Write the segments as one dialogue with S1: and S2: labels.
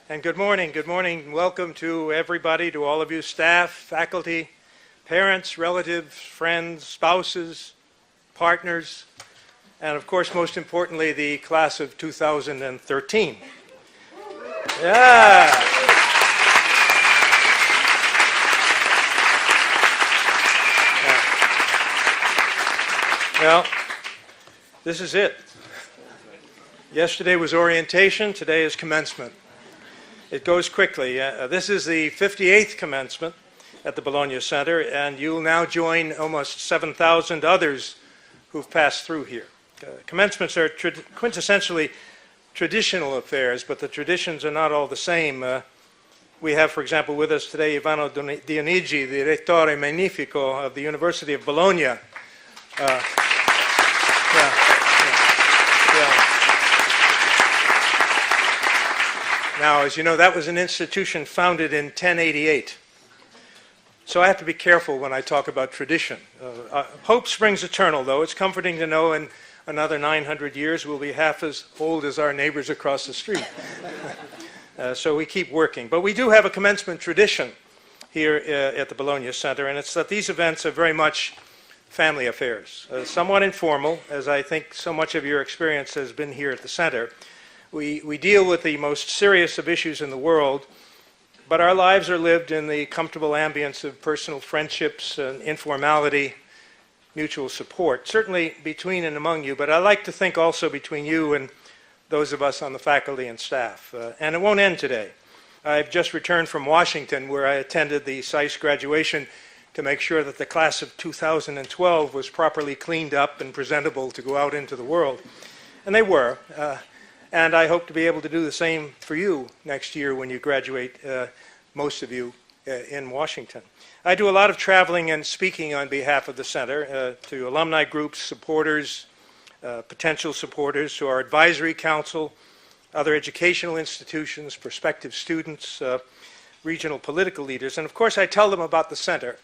S1: And good morning. Good morning. Welcome to everybody, to all of you, staff, faculty, parents, relatives, friends, spouses, partners, and of course, most importantly, the class of 2013. Yeah. Well, this is it. Yesterday was orientation, today is commencement. It goes quickly. This is the 58th commencement at the Bologna Center, and you'll now join almost 7,000 others who've passed through here. Commencements are quintessentially traditional affairs, but the traditions are not all the same. We have, for example, with us today Ivano Dionigi, the Rettore Magnifico of the University of Bologna. Now, as you know, that was an institution founded in 1088. So I have to be careful when I talk about tradition. Hope springs eternal, though. It's comforting to know in another 900 years we'll be half as old as our neighbors across the street. So we keep working. But we do have a commencement tradition here at the Bologna Center, and it's that these events are very much family affairs. Somewhat informal, as I think so much of your experience has been here at the center. We deal with the most serious of issues in the world, but our lives are lived in the comfortable ambience of personal friendships and informality, mutual support, certainly between and among you, but I like to think also between you and those of us on the faculty and staff. And it won't end today. I've just returned from Washington, where I attended the SAIS graduation to make sure that the class of 2012 was properly cleaned up and presentable to go out into the world. And they were. And I hope to be able to do the same for you next year when you graduate, most of you, in Washington. I do a lot of traveling and speaking on behalf of the center to alumni groups, supporters, potential supporters, to our advisory council, other educational institutions, prospective students, regional political leaders. And of course, I tell them about the center.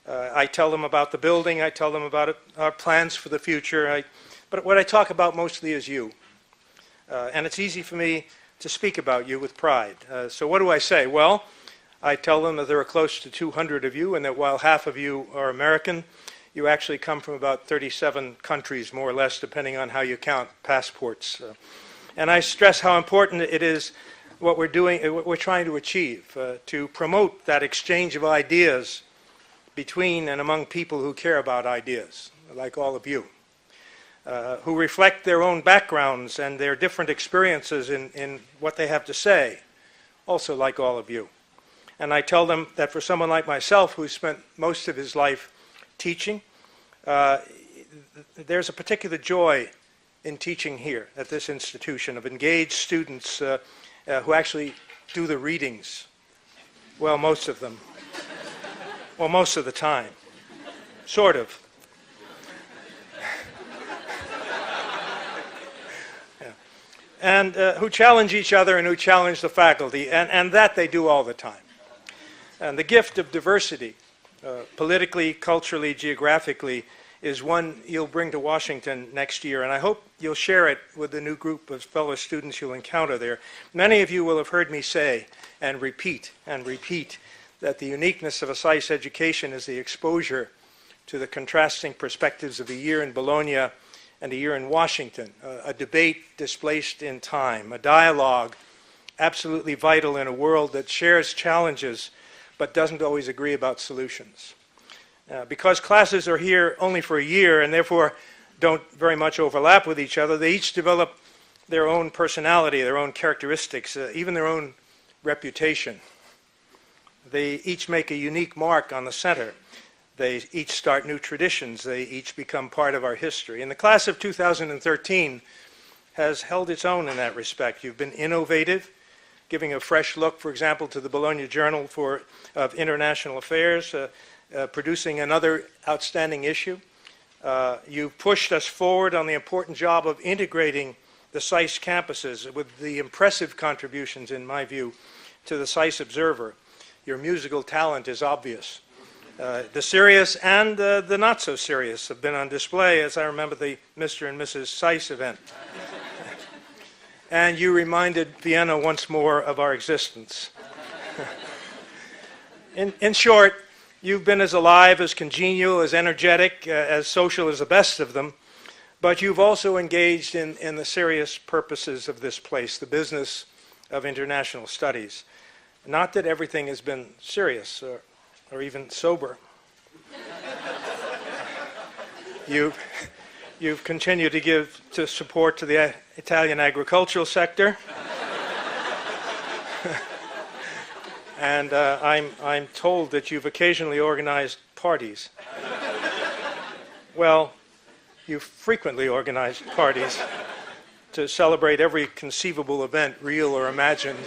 S1: I tell them about the building. I tell them about our plans for the future. But what I talk about mostly is you. And it's easy for me to speak about you with pride. So what do I say? Well, I tell them that there are close to 200 of you, and that while half of you are American, you actually come from about 37 countries, more or less, depending on how you count passports. And I stress how important it is what we're doing, what we're trying to achieve, to promote that exchange of ideas between and among people who care about ideas, like all of you. Who reflect their own backgrounds and their different experiences in what they have to say, also like all of you. And I tell them that for someone like myself, who spent most of his life teaching, there's a particular joy in teaching here at this institution, of engaged students who actually do the readings. Well, most of them. Well, most of the time. Sort of. And who challenge each other and who challenge the faculty, and that they do all the time. And the gift of diversity, politically, culturally, geographically, is one you'll bring to Washington next year, and I hope you'll share it with the new group of fellow students you'll encounter there. Many of you will have heard me say and repeat that the uniqueness of a SAIS education is the exposure to the contrasting perspectives of a year in Bologna and a year in Washington, a debate displaced in time, a dialogue absolutely vital in a world that shares challenges but doesn't always agree about solutions. Because classes are here only for a year and therefore don't very much overlap with each other, they each develop their own personality, their own characteristics, even their own reputation. They each make a unique mark on the center. They each start new traditions. They each become part of our history. And the class of 2013 has held its own in that respect. You've been innovative, giving a fresh look, for example, to the Bologna Journal of International Affairs, producing another outstanding issue. You've pushed us forward on the important job of integrating the SAIS campuses with the impressive contributions, in my view, to the SAIS Observer. Your musical talent is obvious. The serious and the not so serious have been on display, as I remember the Mr. and Mrs. SAIS event. and you reminded Vienna once more of our existence. In short, you've been as alive, as congenial, as energetic, as social as the best of them, but you've also engaged in the serious purposes of this place, the business of international studies. Not that everything has been serious or even sober. You've continued to give support to the Italian agricultural sector. And I'm told that you've occasionally organized parties. Well, you've frequently organized parties to celebrate every conceivable event, real or imagined.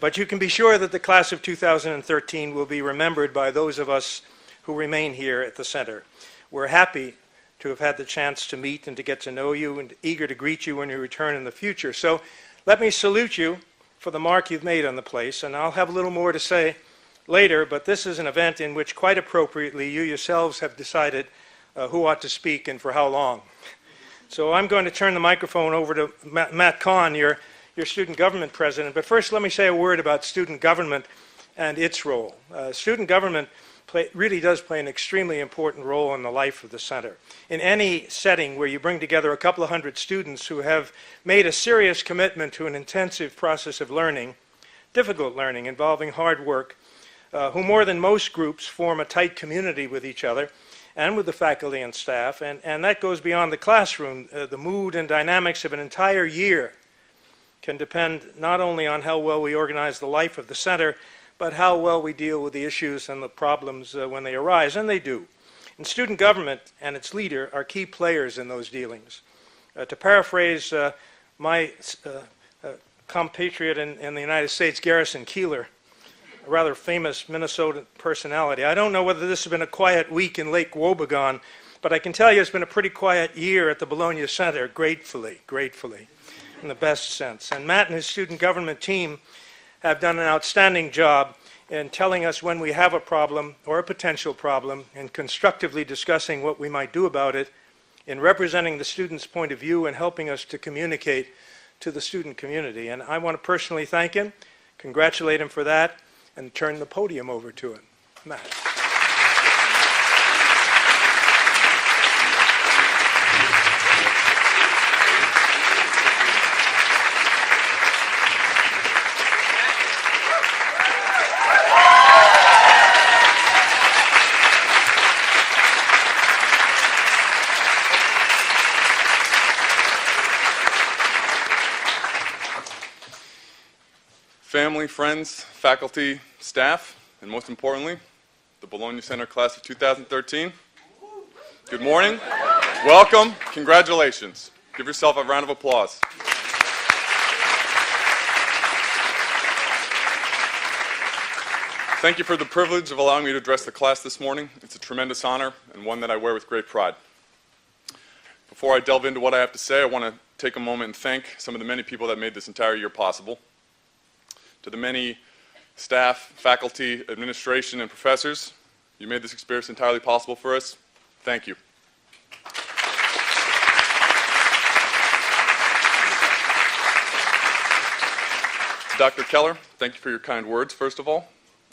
S1: But you can be sure that the class of 2013 will be remembered by those of us who remain here at the center. We're happy to have had the chance to meet and to get to know you, and eager to greet you when you return in the future. So let me salute you for the mark you've made on the place, and I'll have a little more to say later, but this is an event in which, quite appropriately, you yourselves have decided who ought to speak and for how long. So I'm going to turn the microphone over to Matt Kahn, your student government president. But first, let me say a word about student government and its role. Student government really does play an extremely important role in the life of the center. In any setting where you bring together a couple of hundred students who have made a serious commitment to an intensive process of learning, difficult learning involving hard work, who more than most groups form a tight community with each other and with the faculty and staff, and that goes beyond the classroom. The mood and dynamics of an entire year can depend not only on how well we organize the life of the center, but how well we deal with the issues and the problems when they arise, and they do. And student government and its leader are key players in those dealings. To paraphrase my compatriot in the United States, Garrison Keillor, a rather famous Minnesota personality, I don't know whether this has been a quiet week in Lake Wobegon, but I can tell you it's been a pretty quiet year at the Bologna Center, gratefully, in the best sense. And Matt and his student government team have done an outstanding job in telling us when we have a problem or a potential problem and constructively discussing what we might do about it, in representing the student's point of view and helping us to communicate to the student community. And I want to personally thank him, congratulate him for that, and turn the podium over to him. Matt.
S2: Family, friends, faculty, staff, and most importantly, the Bologna Center class of 2013. Good morning, welcome, congratulations. Give yourself a round of applause. Thank you for the privilege of allowing me to address the class this morning. It's a tremendous honor and one that I wear with great pride. Before I delve into what I have to say, I want to take a moment and thank some of the many people that made this entire year possible. To the many staff, faculty, administration, and professors, you made this experience entirely possible for us. Thank you. To Dr. Keller, thank you for your kind words, first of all,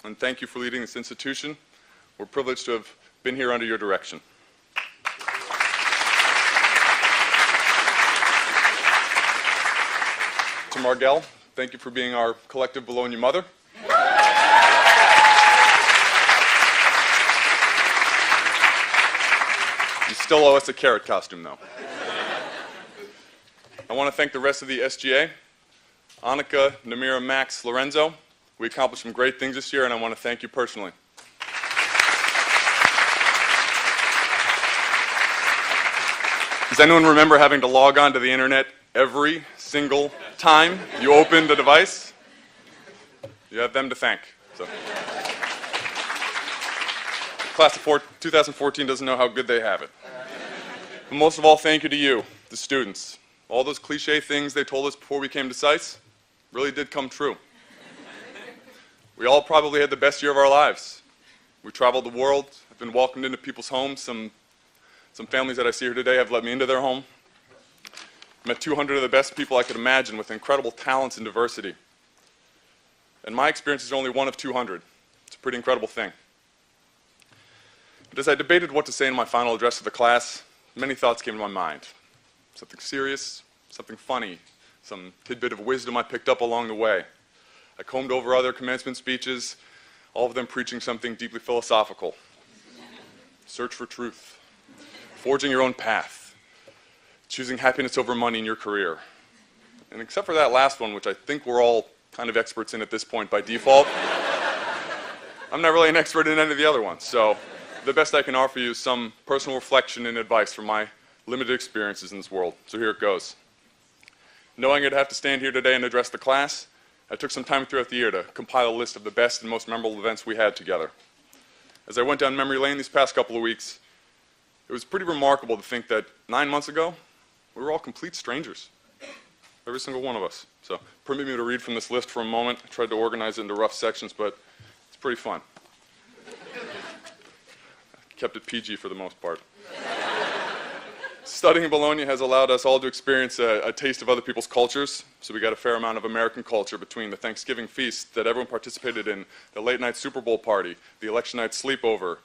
S2: and thank you for leading this institution. We're privileged to have been here under your direction. To Margelle, thank you for being our collective Bologna mother. You still owe us a carrot costume, though. I want to thank the rest of the SGA, Annika, Namira, Max, Lorenzo. We accomplished some great things this year, and I want to thank you personally. Does anyone remember having to log on to the internet every single time you open the device? You have them to thank. So. Class of 2014 doesn't know how good they have it. But most of all, thank you to you, the students. All those cliche things they told us before we came to SAIS really did come true. We all probably had the best year of our lives. We traveled the world, have been welcomed into people's homes. Some families that I see here today have let me into their home. met 200 of the best people I could imagine with incredible talents and diversity. And my experience is only one of 200. It's a pretty incredible thing. But as I debated what to say in my final address to the class, many thoughts came to my mind. Something serious, something funny, some tidbit of wisdom I picked up along the way. I combed over other commencement speeches, all of them preaching something deeply philosophical. Search for truth, forging your own path, choosing happiness over money in your career. And except for that last one, which I think we're all kind of experts in at this point by default, I'm not really an expert in any of the other ones. So the best I can offer you is some personal reflection and advice from my limited experiences in this world. So here it goes. Knowing I'd have to stand here today and address the class, I took some time throughout the year to compile a list of the best and most memorable events we had together. As I went down memory lane these past couple of weeks, it was pretty remarkable to think that 9 months ago, we were all complete strangers. Every single one of us. So permit me to read from this list for a moment. I tried to organize it into rough sections, but it's pretty fun. Kept it PG for the most part. Studying in Bologna has allowed us all to experience a taste of other people's cultures, so we got a fair amount of American culture between the Thanksgiving feast that everyone participated in, the late night Super Bowl party, the election night sleepover.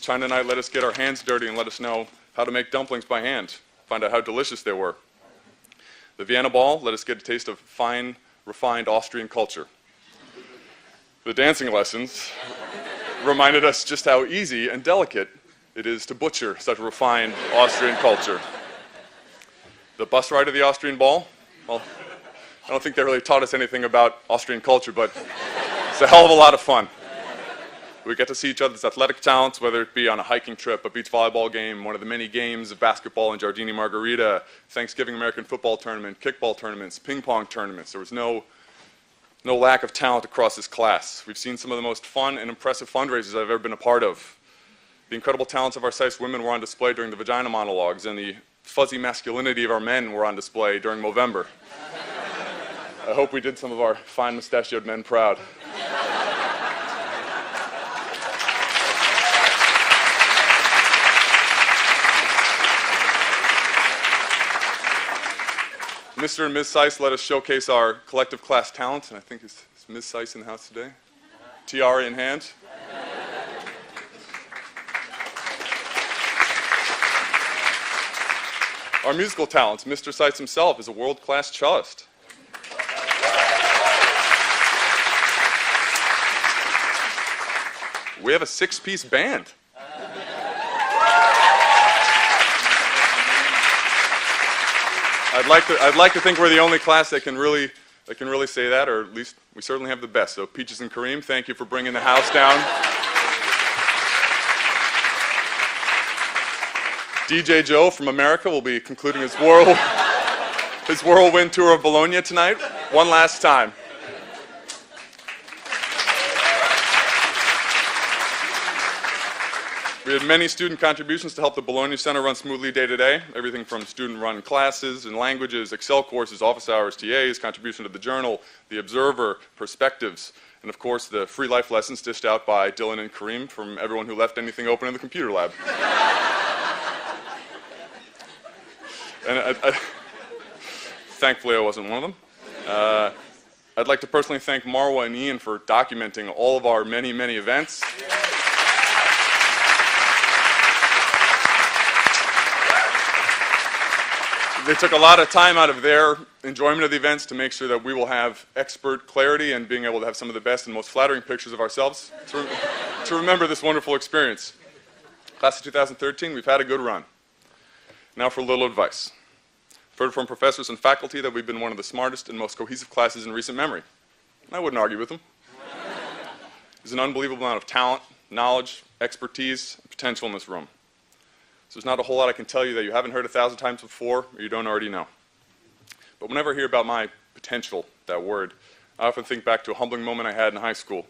S2: China night let us get our hands dirty and let us know how to make dumplings by hand, find out how delicious they were. The Vienna Ball let us get a taste of fine, refined Austrian culture. The dancing lessons reminded us just how easy and delicate it is to butcher such refined Austrian culture. The bus ride of the Austrian Ball, well, I don't think they really taught us anything about Austrian culture, but it's a hell of a lot of fun. We get to see each other's athletic talents, whether it be on a hiking trip, a beach volleyball game, one of the many games of basketball and Giardini Margarita, Thanksgiving American football tournament, kickball tournaments, ping pong tournaments. There was no lack of talent across this class. We've seen some of the most fun and impressive fundraisers I've ever been a part of. The incredible talents of our SAIS women were on display during the vagina monologues, and the fuzzy masculinity of our men were on display during Movember. I hope we did some of our fine mustachioed men proud. Mr. and Ms. SAIS let us showcase our collective class talent, and I think is Ms. SAIS in the house today? Tiara in hand. Our musical talents. Mr. SAIS himself is a world-class cellist. We have a 6-piece band. I'd like to think we're the only class that can really say that, or at least we certainly have the best. So Peaches and Kareem, thank you for bringing the house down. DJ Joe from America will be concluding his whirlwind tour of Bologna tonight, one last time. We had many student contributions to help the Bologna Center run smoothly day to day. Everything from student-run classes and languages, Excel courses, office hours, TAs, contribution to the Journal, the Observer, Perspectives, and of course the free life lessons dished out by Dylan and Kareem from everyone who left anything open in the computer lab. And thankfully I wasn't one of them. I'd like to personally thank Marwa and Ian for documenting all of our many, many events. They took a lot of time out of their enjoyment of the events to make sure that we will have expert clarity and being able to have some of the best and most flattering pictures of ourselves to remember this wonderful experience. Class of 2013, we've had a good run. Now for a little advice. I've heard from professors and faculty that we've been one of the smartest and most cohesive classes in recent memory. I wouldn't argue with them. There's an unbelievable amount of talent, knowledge, expertise, and potential in this room. So there's not a whole lot I can tell you that you haven't heard 1,000 times before or you don't already know. But whenever I hear about my potential, that word, I often think back to a humbling moment I had in high school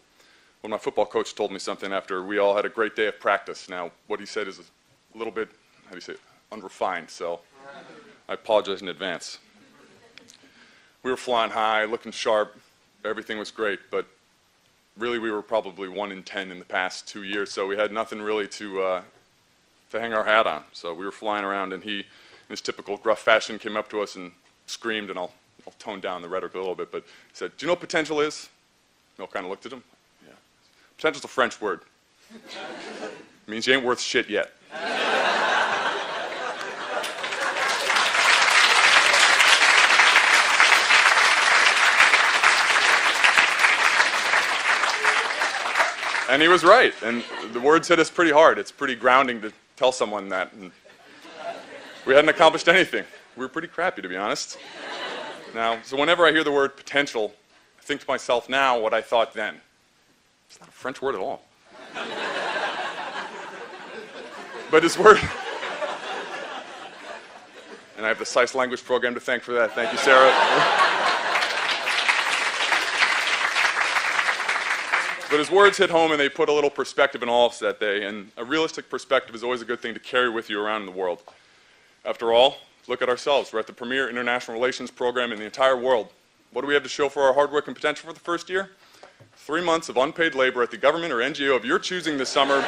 S2: when my football coach told me something after we all had a great day of practice. Now, what he said is a little bit, how do you say it, unrefined, so I apologize in advance. We were flying high, looking sharp, everything was great, but really we were probably 1 in 10 in the past 2 years, so we had nothing really to hang our hat on. So we were flying around, and he his typical gruff fashion, came up to us and screamed, and I'll tone down the rhetoric a little bit, but he said, "Do you know what potential is?" We all kind of looked at him. Yeah. Potential's a French word. It means you ain't worth shit yet. And he was right, and the words hit us pretty hard. It's pretty grounding to tell someone that. And we hadn't accomplished anything. We were pretty crappy, to be honest. Now, so whenever I hear the word potential, I think to myself now what I thought then. It's not a French word at all. But his word... And I have the SAIS language program to thank for that. Thank you, Sarah. But his words hit home, and they put a little perspective in all of us that day. And a realistic perspective is always a good thing to carry with you around in the world. After all, look at ourselves. We're at the premier international relations program in the entire world. What do we have to show for our hard work and potential for the first year? 3 months of unpaid labor at the government or NGO of your choosing this summer,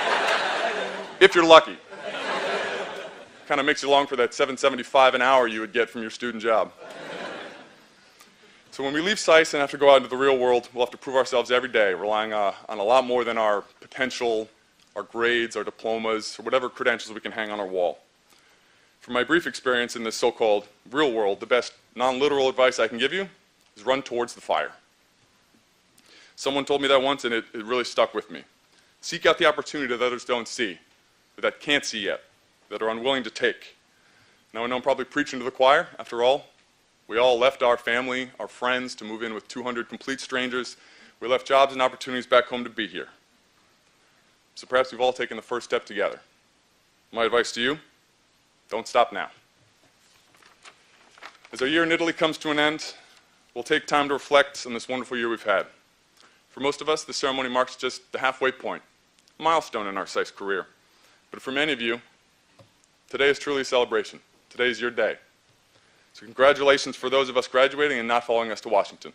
S2: if you're lucky. Kind of makes you long for that $7.75 an hour you would get from your student job. So when we leave SAIS and have to go out into the real world, we'll have to prove ourselves every day, relying on a lot more than our potential, our grades, our diplomas, or whatever credentials we can hang on our wall. From my brief experience in this so-called real world, the best non-literal advice I can give you is run towards the fire. Someone told me that once, and it really stuck with me. Seek out the opportunity that others don't see, that can't see yet, that are unwilling to take. Now I know I'm probably preaching to the choir. After all, we all left our family, our friends, to move in with 200 complete strangers. We left jobs and opportunities back home to be here. So perhaps we've all taken the first step together. My advice to you, don't stop now. As our year in Italy comes to an end, we'll take time to reflect on this wonderful year we've had. For most of us, the ceremony marks just the halfway point, a milestone in our SAIS career. But for many of you, today is truly a celebration. Today is your day. So congratulations for those of us graduating and not following us to Washington.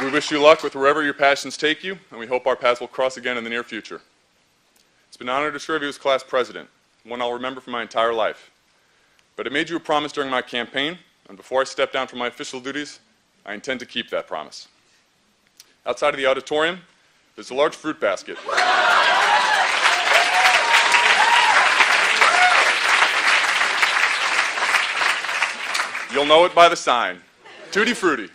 S2: We wish you luck with wherever your passions take you, and we hope our paths will cross again in the near future. It's been an honor to serve you as class president, one I'll remember for my entire life. But I made you a promise during my campaign, and before I step down from my official duties, I intend to keep that promise. Outside of the auditorium, there's a large fruit basket. You'll know it by the sign, Tutti Frutti.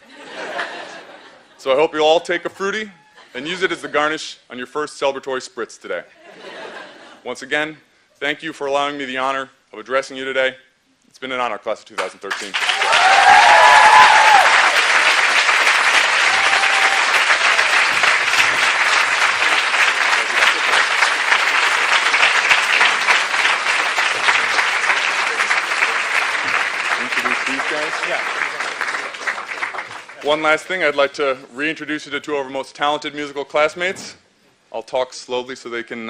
S2: So I hope you'll all take a fruity and use it as the garnish on your first celebratory spritz today. Once again, thank you for allowing me the honor of addressing you today. It's been an honor, class of 2013. One last thing, I'd like to reintroduce you to two of our most talented musical classmates. I'll talk slowly so they can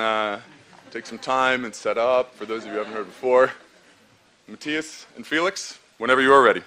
S2: take some time and set up, for those of you who haven't heard before. Matthias and Felix, whenever you are ready.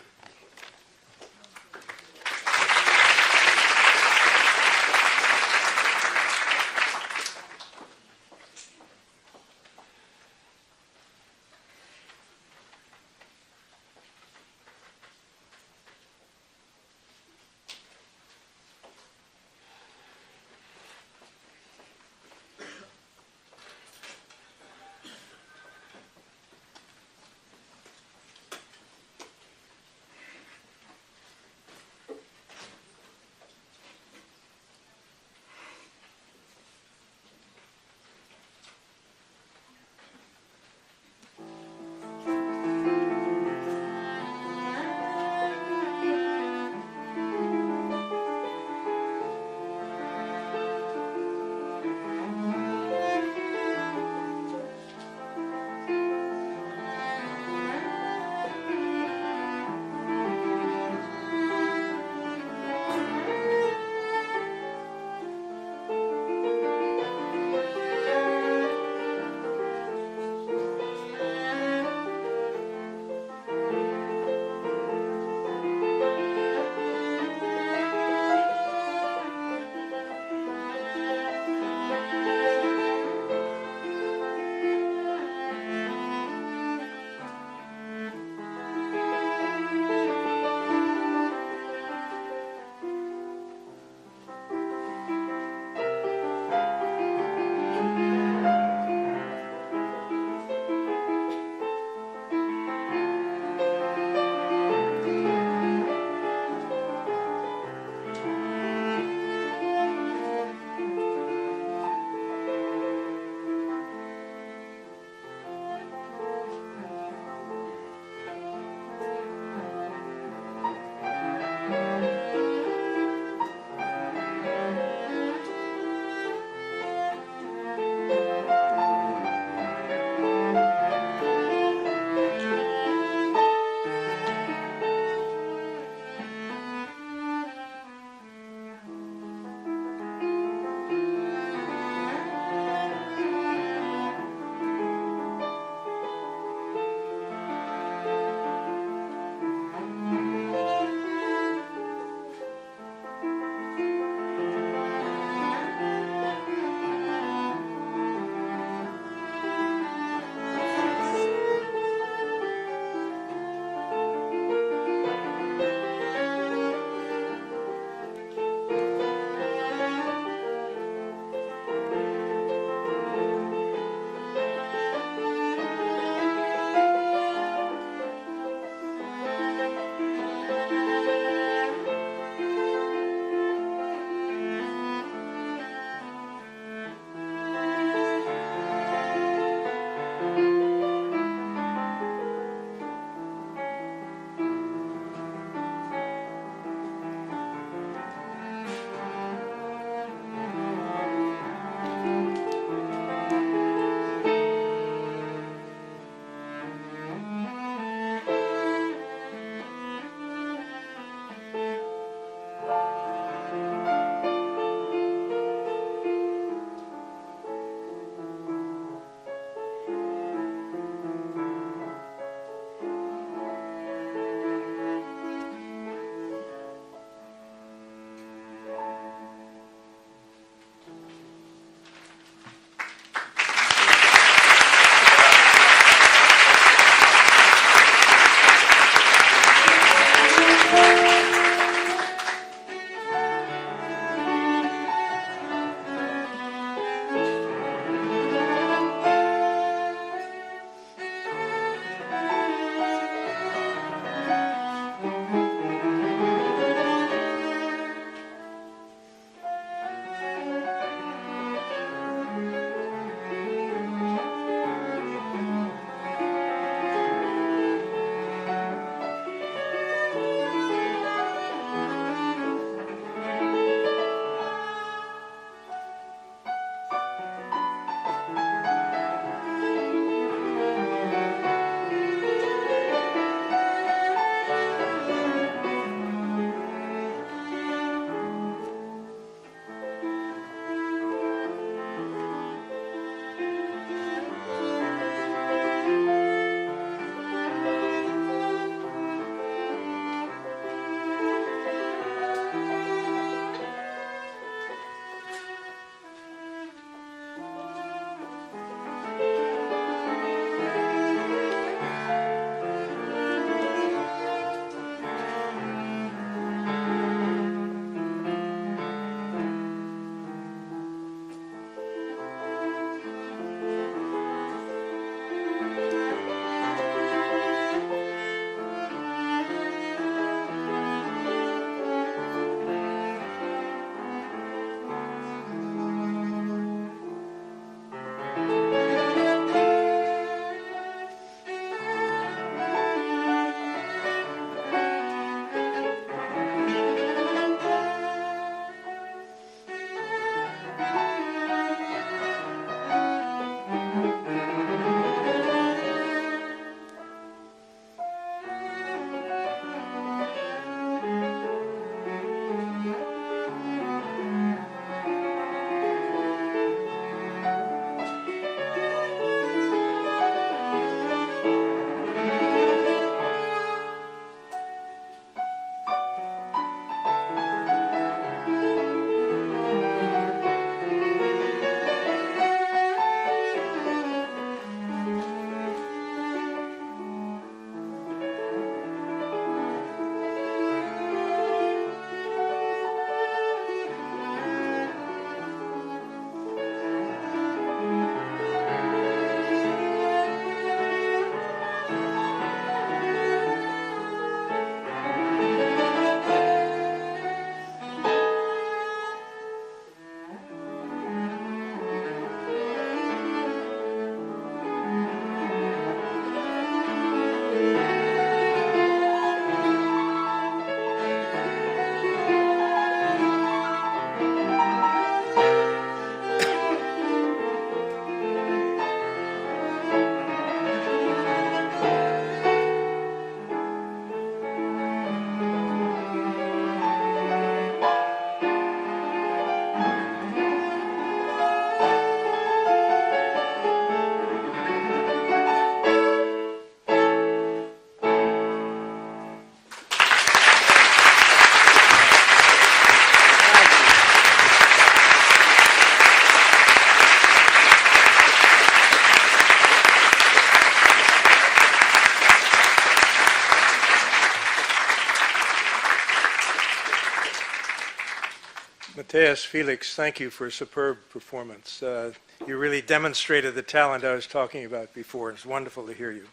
S1: Tejas, Felix, thank you for a superb performance. You really demonstrated the talent I was talking about before. It's wonderful to hear you.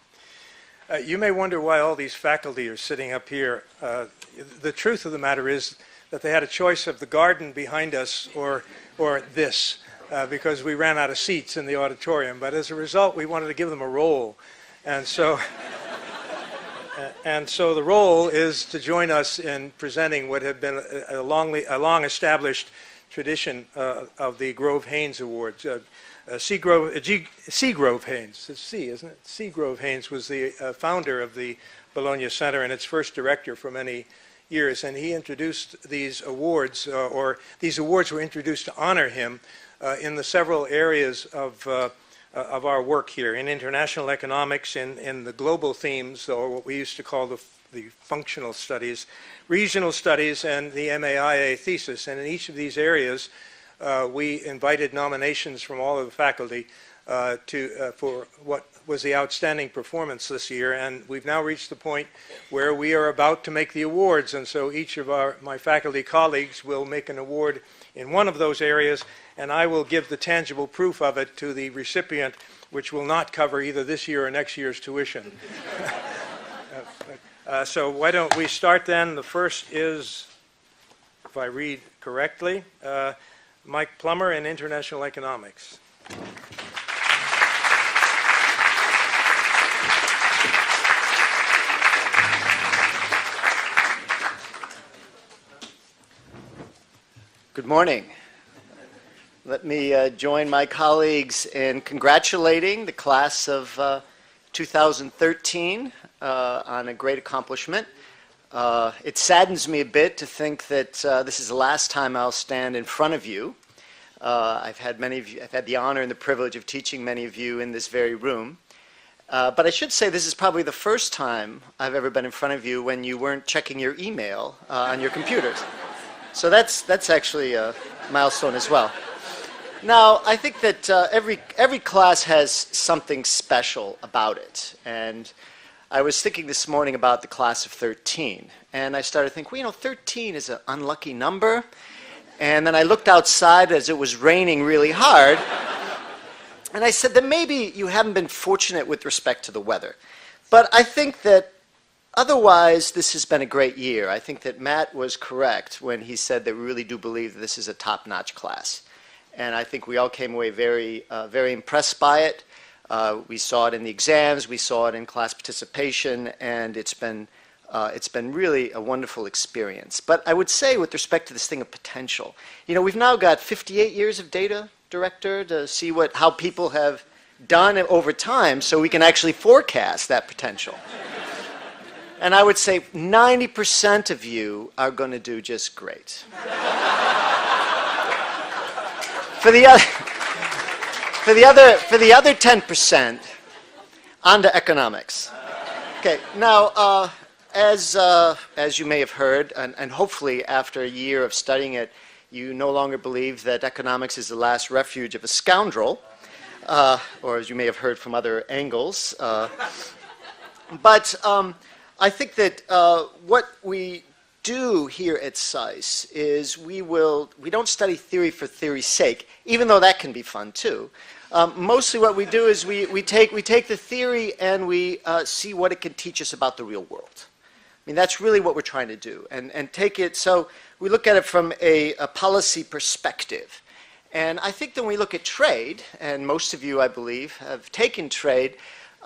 S1: You may wonder why all these faculty are sitting up here. The truth of the matter is that they had a choice of the garden behind us or this, because we ran out of seats in the auditorium. But as a result, we wanted to give them a role. And so the role is to join us in presenting what had been a long-established tradition of the Grove-Haynes Awards. Seagrove Haynes, it's C, isn't it? Seagrove Haynes was the founder of the Bologna Center and its first director for many years, and he introduced these awards, or these awards were introduced to honor him in the several areas of our work here, in international economics, in the global themes, or what we used to call the functional studies, regional studies, and the MAIA thesis. And in each of these areas, we invited nominations from all of the faculty for what was the outstanding performance this year, and we've now reached the point where we are about to make the awards, and so each of my faculty colleagues will make an award in one of those areas, and I will give the tangible proof of it to the recipient, which will not cover either this year or next year's tuition. So why don't we start then? The first is, if I read correctly, Mike Plummer in International Economics.
S3: Good morning. Let me join my colleagues in congratulating the class of 2013 on a great accomplishment. It saddens me a bit to think that this is the last time I'll stand in front of you. I've had the honor and the privilege of teaching many of you in this very room. But I should say this is probably the first time I've ever been in front of you when you weren't checking your email on your computers. So that's actually a milestone as well. Now, I think that every class has something special about it. And I was thinking this morning about the class of 13. And I started thinking, well, you know, 13 is an unlucky number. And then I looked outside as it was raining really hard. And I said that maybe you haven't been fortunate with respect to the weather. But I think that otherwise, this has been a great year. I think that Matt was correct when he said that we really do believe that this is a top-notch class. And I think we all came away very, very impressed by it. We saw it in the exams, we saw it in class participation, and it's been really a wonderful experience. But I would say with respect to this thing of potential, you know, we've now got 58 years of data, Director, to see how people have done over time so we can actually forecast that potential. And I would say 90% of you are going to do just great. For the other 10%, on to economics. Okay, now, as you may have heard, and hopefully after a year of studying it, you no longer believe that economics is the last refuge of a scoundrel, or as you may have heard from other angles. But I think that what we do here at SAIS is we don't study theory for theory's sake, even though that can be fun too. Mostly what we do is we take the theory and we see what it can teach us about the real world. I mean, that's really what we're trying to do, and take it, so we look at it from a policy perspective. And I think that when we look at trade, and most of you, I believe, have taken trade,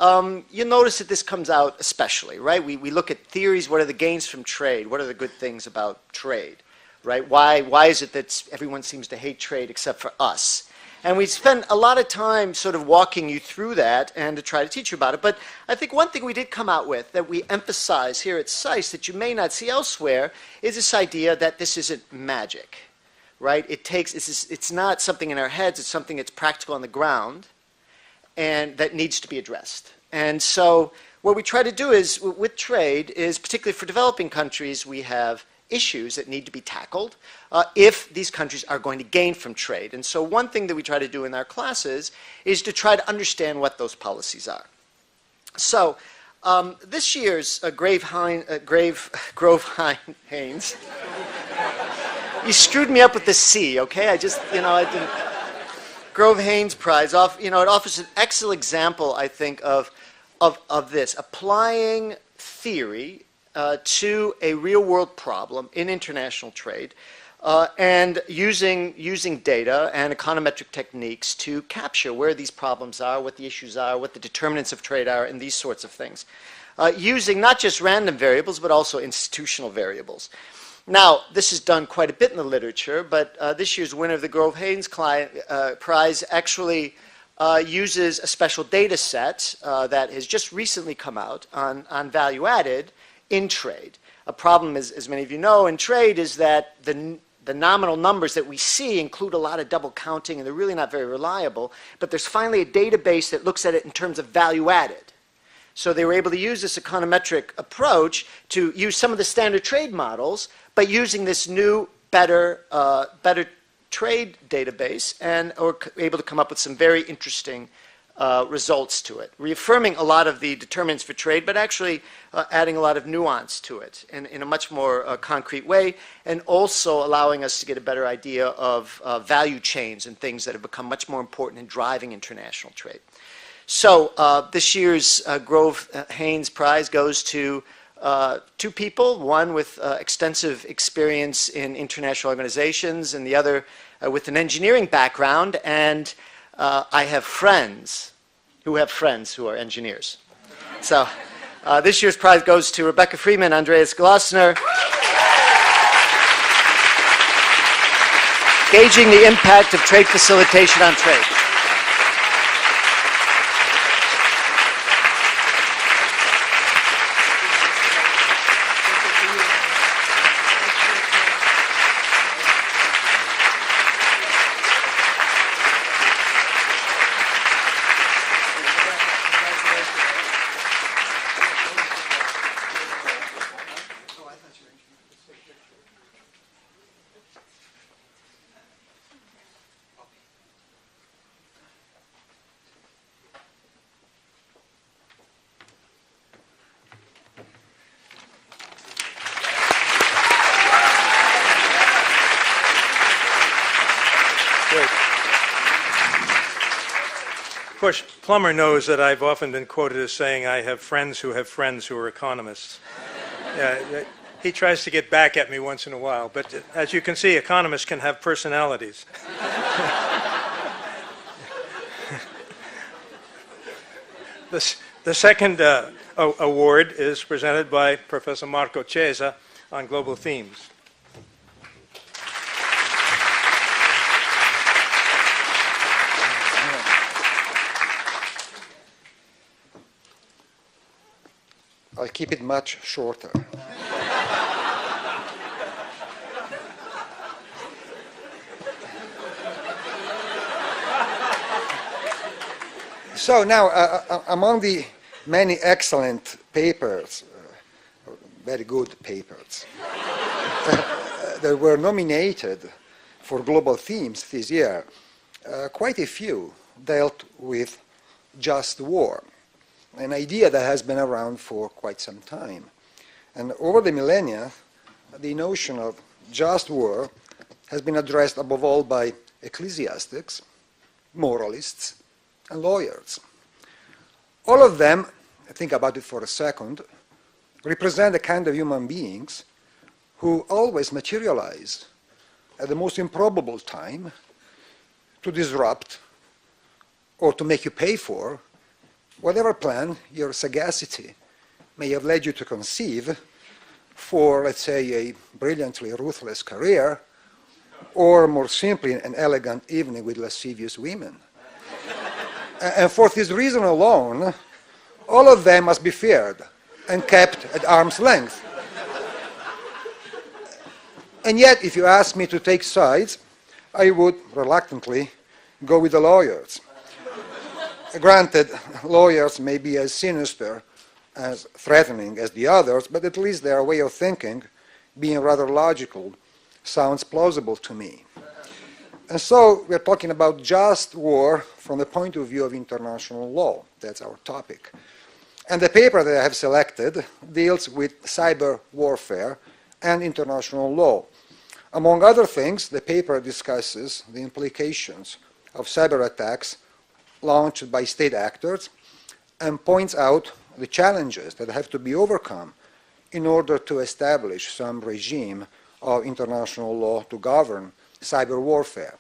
S3: you'll notice that this comes out especially, right? We look at theories, what are the gains from trade? What are the good things about trade, right? Why is it that everyone seems to hate trade except for us? And we spend a lot of time sort of walking you through that and to try to teach you about it. But I think one thing we did come out with that we emphasize here at SAIS that you may not see elsewhere is this idea that this isn't magic, right? It's not something in our heads, it's something that's practical on the ground and that needs to be addressed. And so what we try to do is, with trade, is particularly for developing countries, we have issues that need to be tackled if these countries are going to gain from trade. And so one thing that we try to do in our classes is to try to understand what those policies are. So this year's Grove-Haynes You screwed me up with the C, okay? I just, I didn't. Grove-Haynes Prize, it offers an excellent example, I think, of this, applying theory to a real-world problem in international trade, and using data and econometric techniques to capture where these problems are, what the issues are, what the determinants of trade are, and these sorts of things, using not just random variables, but also institutional variables. Now, this is done quite a bit in the literature, but this year's winner of the Grove-Haynes Prize actually uses a special data set that has just recently come out on value added in trade. A problem, as many of you know, in trade is that the nominal numbers that we see include a lot of double counting, and they're really not very reliable, but there's finally a database that looks at it in terms of value added. So they were able to use this econometric approach to use some of the standard trade models, but using this new, better trade database, and were able to come up with some very interesting results to it, reaffirming a lot of the determinants for trade, but actually adding a lot of nuance to it in a much more concrete way, and also allowing us to get a better idea of value chains and things that have become much more important in driving international trade. So this year's Grove-Haynes Prize goes to two people, one with extensive experience in international organizations and the other with an engineering background, and I have friends who are engineers. So this year's prize goes to Rebecca Freeman, Andreas Glossner, gauging the impact of trade facilitation on trade.
S1: Of course, Plummer knows that I've often been quoted as saying I have friends who are economists. He tries to get back at me once in a while, but as you can see, economists can have personalities. The second award is presented by Professor Marco Cesa on global themes.
S4: I'll keep it much shorter. So now, among the many excellent papers, very good papers, that were nominated for global themes this year, quite a few dealt with just war, an idea that has been around for quite some time. And over the millennia, the notion of just war has been addressed above all by ecclesiastics, moralists, and lawyers. All of them, think about it for a second, represent a kind of human beings who always materialize at the most improbable time to disrupt or to make you pay for whatever plan your sagacity may have led you to conceive for, let's say, a brilliantly ruthless career, or more simply, an elegant evening with lascivious women. And for this reason alone, all of them must be feared and kept at arm's length. And yet, if you ask me to take sides, I would reluctantly go with the lawyers. Granted, lawyers may be as sinister, as threatening as the others, but at least their way of thinking, being rather logical, sounds plausible to me. And so we're talking about just war from the point of view of international law. That's our topic. And the paper that I have selected deals with cyber warfare and international law. Among other things, the paper discusses the implications of cyber attacks launched by state actors and points out the challenges that have to be overcome in order to establish some regime of international law to govern cyber warfare.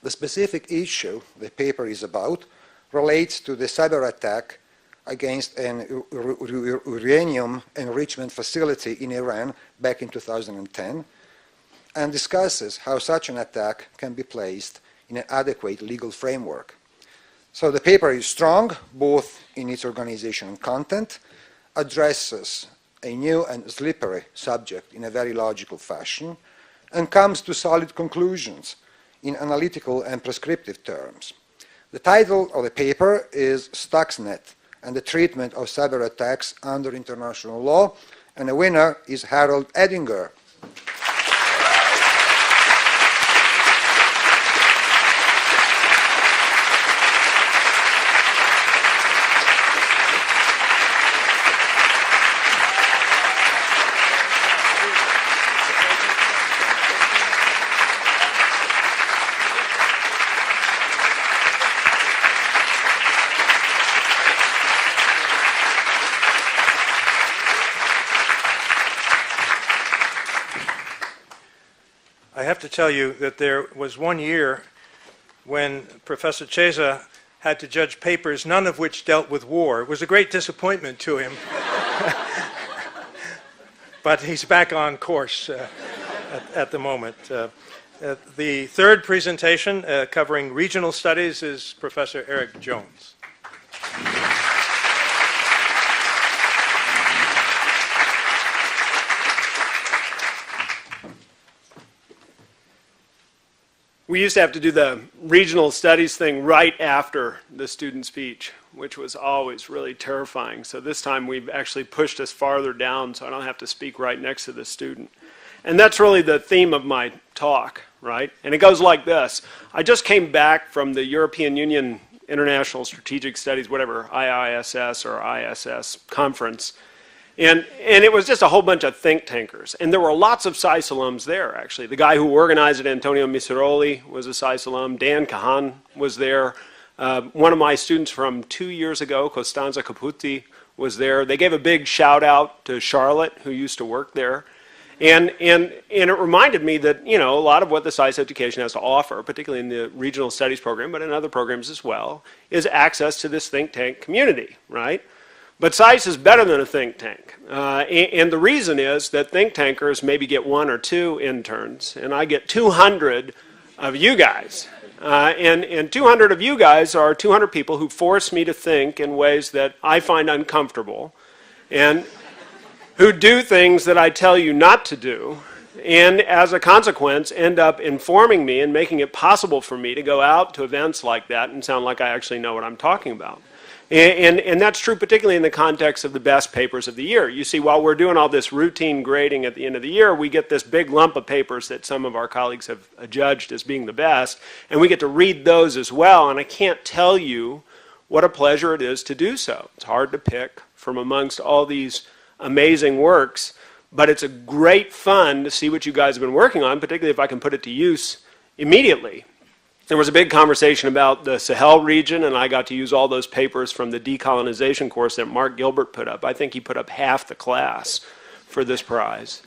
S4: The specific issue the paper is about relates to the cyber attack against an uranium enrichment facility in Iran back in 2010, and discusses how such an attack can be placed in an adequate legal framework. So the paper is strong, both in its organization and content, addresses a new and slippery subject in a very logical fashion, and comes to solid conclusions in analytical and prescriptive terms. The title of the paper is Stuxnet and the Treatment of Cyber Attacks Under International Law, and the winner is Harold Edinger.
S1: I have to tell you that there was one year when Professor Chiesa had to judge papers, none of which dealt with war. It was a great disappointment to him. But he's back on course at the moment. The third presentation, covering regional studies, is Professor Eric Jones.
S5: We used to have to do the regional studies thing right after the student speech, which was always really terrifying. So this time we've actually pushed us farther down so I don't have to speak right next to the student. And that's really the theme of my talk, right? And it goes like this. I just came back from the European Union International Strategic Studies, whatever, IISS or ISS conference. And it was just a whole bunch of think tankers. And there were lots of SAIS alums there, actually. The guy who organized it, Antonio Miseroli, was a SAIS alum. Dan Kahan was there. One of my students from 2 years ago, Costanza Caputi, was there. They gave a big shout out to Charlotte, who used to work there. And it reminded me that, you know, a lot of what the SAIS education has to offer, particularly in the regional studies program, but in other programs as well, is access to this think tank community, right? But SAIS is better than a think tank. And the reason is that think tankers maybe get 1 or 2 interns, and I get 200 of you guys. And 200 of you guys are 200 people who force me to think in ways that I find uncomfortable, and who do things that I tell you not to do, and as a consequence end up informing me and making it possible for me to go out to events like that and sound like I actually know what I'm talking about. And that's true particularly in the context of the best papers of the year. You see, while we're doing all this routine grading at the end of the year, we get this big lump of papers that some of our colleagues have judged as being the best, and we get to read those as well, and I can't tell you what a pleasure it is to do so. It's hard to pick from amongst all these amazing works, but it's a great fun to see what you guys have been working on, particularly if I can put it to use immediately. There was a big conversation about the Sahel region, and I got to use all those papers from the decolonization course that Mark Gilbert put up. I think he put up half the class for this prize.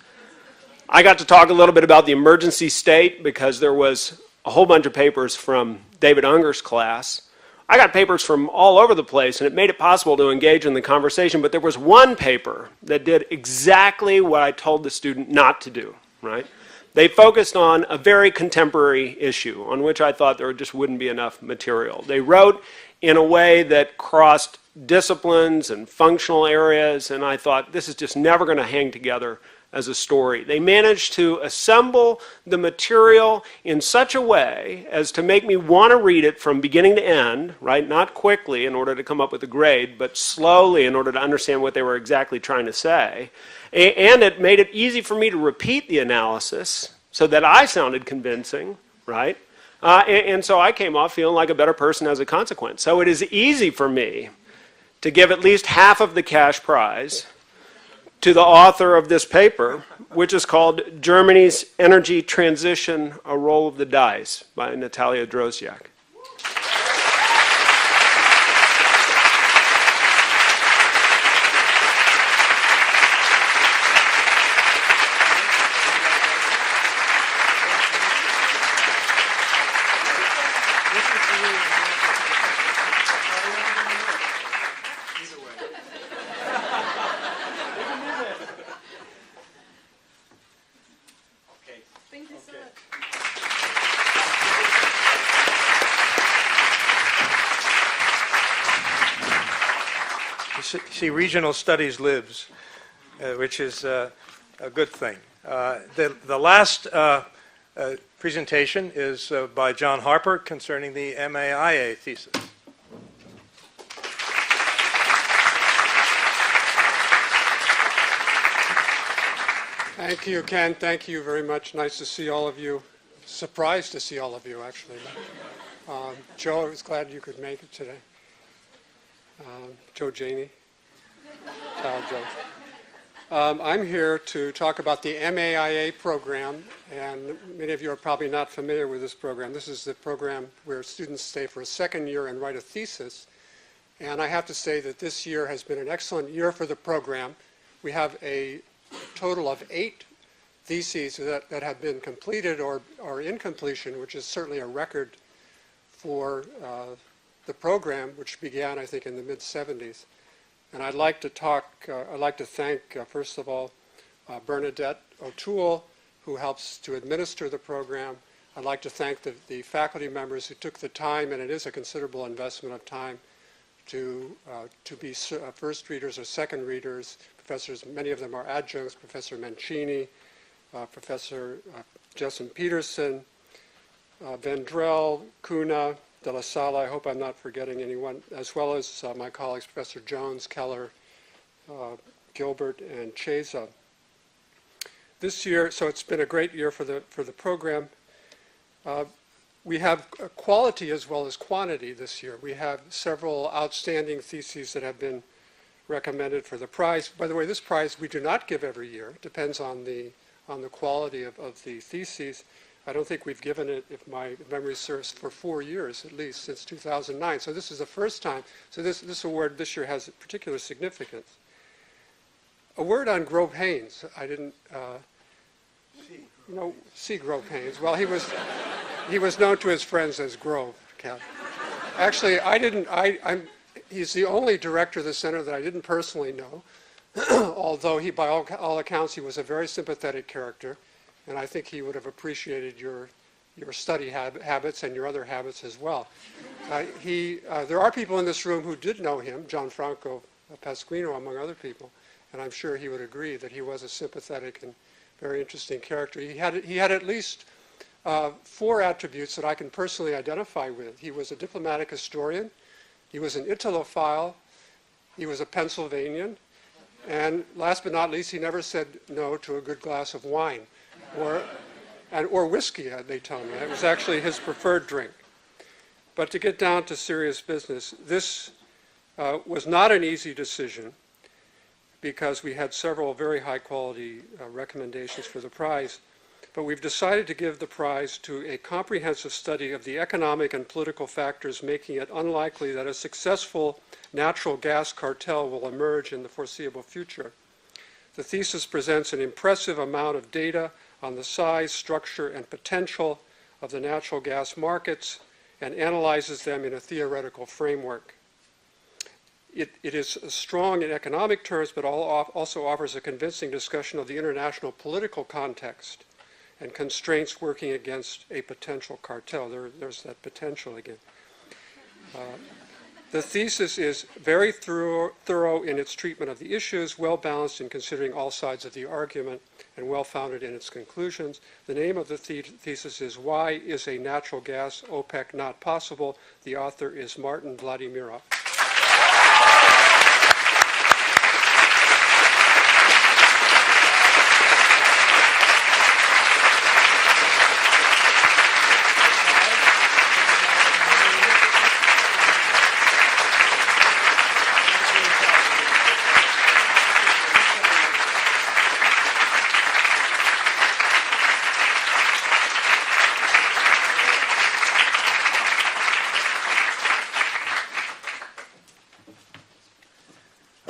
S5: I got to talk a little bit about the emergency state because there was a whole bunch of papers from David Unger's class. I got papers from all over the place, and it made it possible to engage in the conversation, but there was one paper that did exactly what I told the student not to do, right? They focused on a very contemporary issue on which I thought there just wouldn't be enough material. They wrote in a way that crossed disciplines and functional areas, and I thought this is just never going to hang together as a story. They managed to assemble the material in such a way as to make me want to read it from beginning to end, right? Not quickly in order to come up with a grade, but slowly in order to understand what they were exactly trying to say. And it made it easy for me to repeat the analysis so that I sounded convincing, right? And so I came off feeling like a better person as a consequence. So it is easy for me to give at least half of the cash prize to the author of this paper, which is called Germany's Energy Transition, A Roll of the Dice by Natalia Drozdiak.
S1: See, regional studies lives, which is a good thing. The last presentation is by John Harper concerning the MAIA thesis.
S6: Thank you, Ken. Thank you very much. Nice to see all of you. Surprised to see all of you, actually. Joe, I was glad you could make it today. Joe Janey. Joe. I'm here to talk about the MAIA program, and many of you are probably not familiar with this program. This is the program where students stay for a second year and write a thesis. And I have to say that this year has been an excellent year for the program. We have a total of 8 theses that have been completed or are in completion, which is certainly a record for the program, which began, I think, in the mid-'70s. And I'd like to thank, first of all, Bernadette O'Toole, who helps to administer the program. I'd like to thank the faculty members who took the time, and it is a considerable investment of time, to be first readers or second readers. Professors, many of them are adjuncts, Professor Mancini, Professor Justin Peterson, Vendrell, Kuna, De La Sala, I hope I'm not forgetting anyone, as well as my colleagues, Professor Jones, Keller, Gilbert, and Chesa. This year, so it's been a great year for the program. We have quality as well as quantity this year. We have several outstanding theses that have been recommended for the prize. By the way, this prize we do not give every year. It depends on the quality of the theses. I don't think we've given it, if my memory serves, for 4 years at least, since 2009. So this is the first time. So this award this year has particular significance. A word on Grove Haynes. I didn't see Grove Haynes. Well, he was known to his friends as Grove. Actually, he's the only director of the center that I didn't personally know, although by all accounts, he was a very sympathetic character. And I think he would have appreciated your study habits and your other habits as well. There are people in this room who did know him, Gianfranco Pasquino, among other people, and I'm sure he would agree that he was a sympathetic and very interesting character. He had at least 4 attributes that I can personally identify with. He was a diplomatic historian, he was an Italophile, he was a Pennsylvanian, and last but not least, he never said no to a good glass of wine. Or whiskey, they tell me. It was actually his preferred drink. But to get down to serious business, this was not an easy decision because we had several very high-quality recommendations for the prize. But we've decided to give the prize to a comprehensive study of the economic and political factors making it unlikely that a successful natural gas cartel will emerge in the foreseeable future. The thesis presents an impressive amount of data on the size, structure, and potential of the natural gas markets and analyzes them in a theoretical framework. It is strong in economic terms, but also offers a convincing discussion of the international political context and constraints working against a potential cartel. There's that potential again. The thesis is very thorough in its treatment of the issues, well-balanced in considering all sides of the argument, and well-founded in its conclusions. The name of the thesis is Why is a Natural Gas OPEC Not Possible? The author is Martin Vladimirov.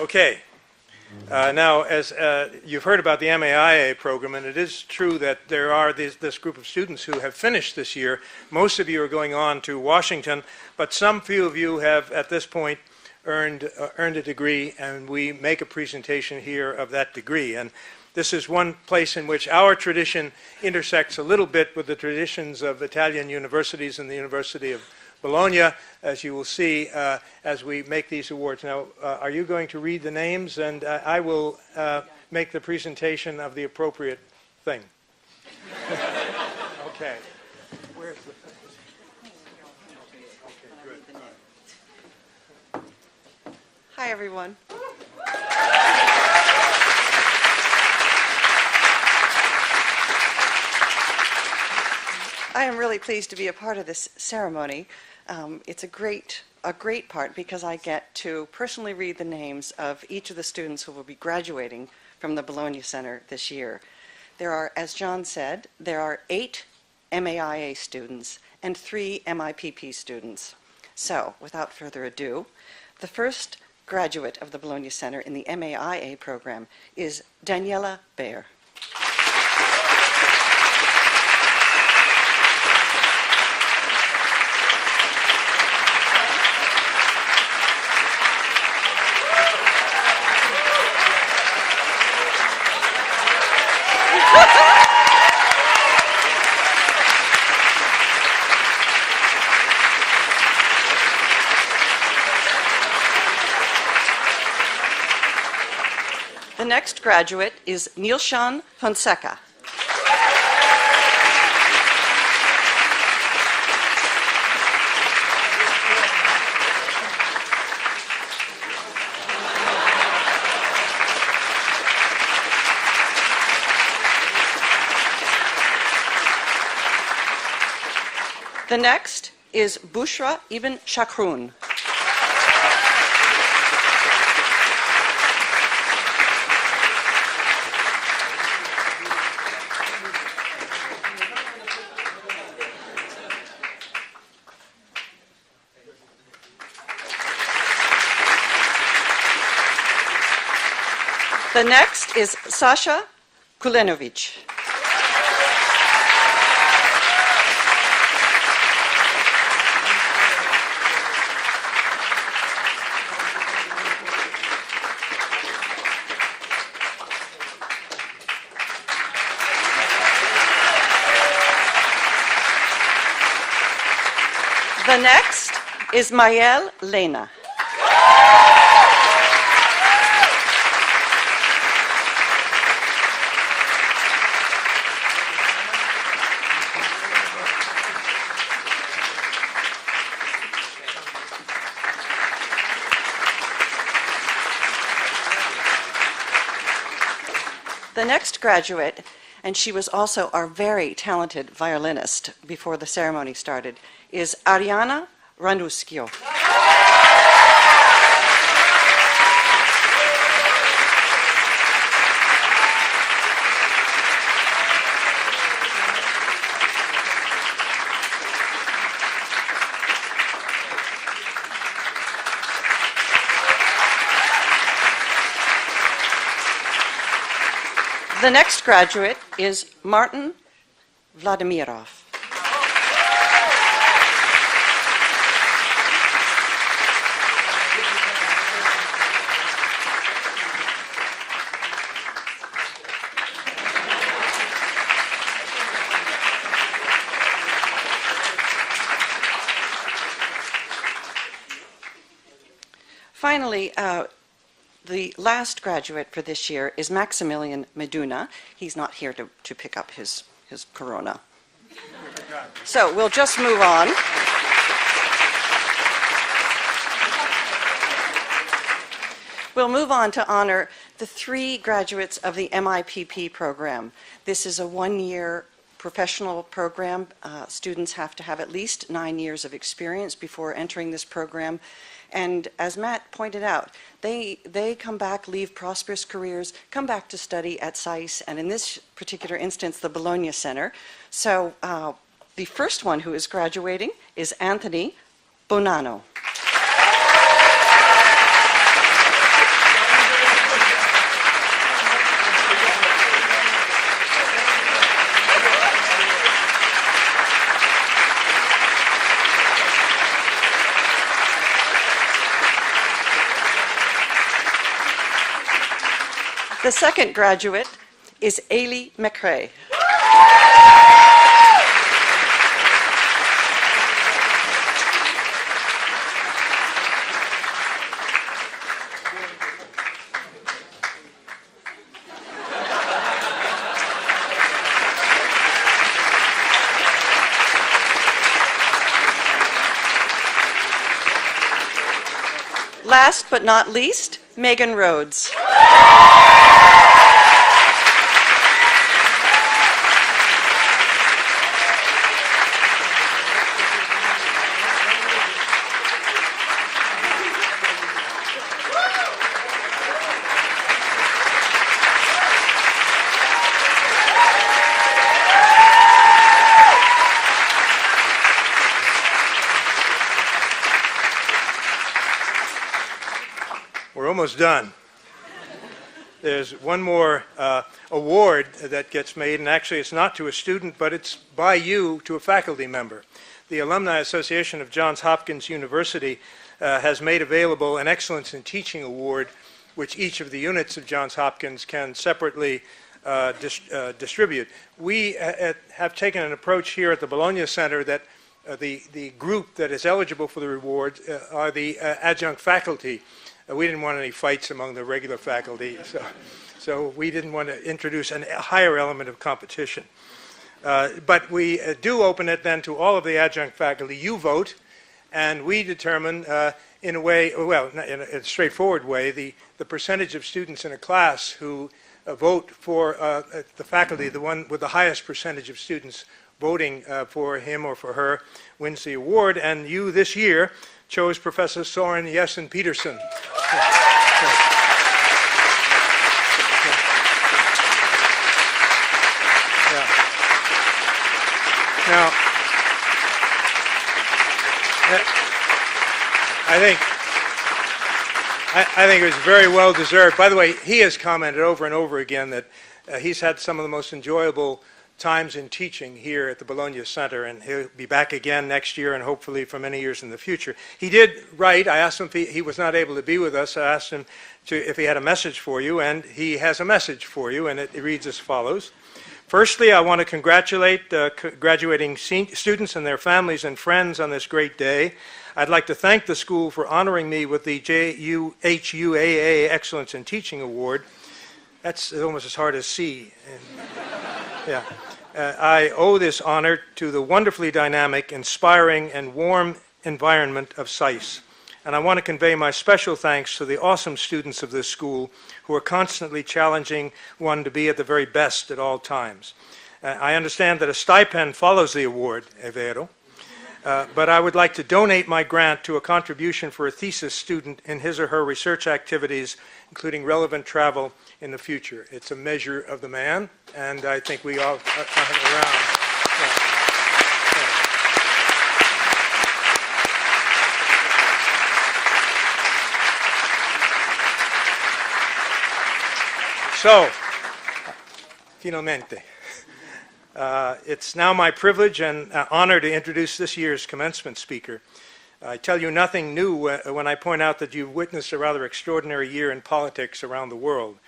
S1: Okay. Now, as you've heard about the MAIA program, and it is true that there are this group of students who have finished this year. Most of you are going on to Washington, but some few of you have, at this point, earned a degree, and we make a presentation here of that degree. And this is one place in which our tradition intersects a little bit with the traditions of Italian universities and the University of Bologna, as you will see as we make these awards. Now, are you going to read the names? And I will make the presentation of the appropriate thing. Okay. Where's the thing? Okay, good.
S7: Hi, everyone. I am really pleased to be a part of this ceremony. It's a great part because I get to personally read the names of each of the students who will be graduating from the Bologna Center this year. There are, as John said, there are 8 MAIA students and 3 MIPP students. So, without further ado, the first graduate of the Bologna Center in the MAIA program is Daniela Baer. The next graduate is Nilshan Fonseca. The next is Bushra Ibn Shakroun. The next is Sasha Kulenovic. The next is Mayel Lena. The next graduate, and she was also our very talented violinist before the ceremony started, is Ariana Ranuschio. The next graduate is Martin Vladimirov. Finally, the last graduate for this year is Maximilian Meduna. He's not here to pick up his corona. So we'll just move on. We'll move on to honor the 3 graduates of the MIPP program. This is a 1-year professional program. Students have to have at least 9 years of experience before entering this program. And as Matt pointed out, they come back, leave prosperous careers, come back to study at SAIS, and in this particular instance, the Bologna Center. So the first one who is graduating is Anthony Bonanno. The second graduate is Ailey McRae. Last but not least, Megan Rhodes.
S1: We're almost done. There's one more award that gets made, and actually it's not to a student, but it's by you to a faculty member. The Alumni Association of Johns Hopkins University has made available an Excellence in Teaching Award, which each of the units of Johns Hopkins can separately distribute. We have taken an approach here at the Bologna Center that the group that is eligible for the reward are the adjunct faculty. We didn't want any fights among the regular faculty, so we didn't want to introduce a higher element of competition. But we do open it then to all of the adjunct faculty. You vote, and we determine in a way, well, in a straightforward way, the percentage of students in a class who vote for the faculty, the one with the highest percentage of students voting for him or for her wins the award. And you this year chose Professor Soren Jessen Peterson. Now, I think it was very well deserved. By the way, he has commented over and over again that he's had some of the most enjoyable times in teaching here at the Bologna Center, and he'll be back again next year and hopefully for many years in the future. He did write, I asked him if he was not able to be with us, I asked him if he had a message for you, and he has a message for you, and it reads as follows. Firstly, I want to congratulate graduating students and their families and friends on this great day. I'd like to thank the school for honoring me with the JUHUAA Excellence in Teaching Award. That's almost as hard as C. Yeah. I owe this honor to the wonderfully dynamic, inspiring, and warm environment of SAIS. And I want to convey my special thanks to the awesome students of this school who are constantly challenging one to be at the very best at all times. I understand that a stipend follows the award, è vero? But I would like to donate my grant to a contribution for a thesis student in his or her research activities, including relevant travel in the future. It's a measure of the man, and I think we all have it around. So, finalmente. It's now my privilege and honor to introduce this year's commencement speaker. I tell you nothing new when I point out that you've witnessed a rather extraordinary year in politics around the world.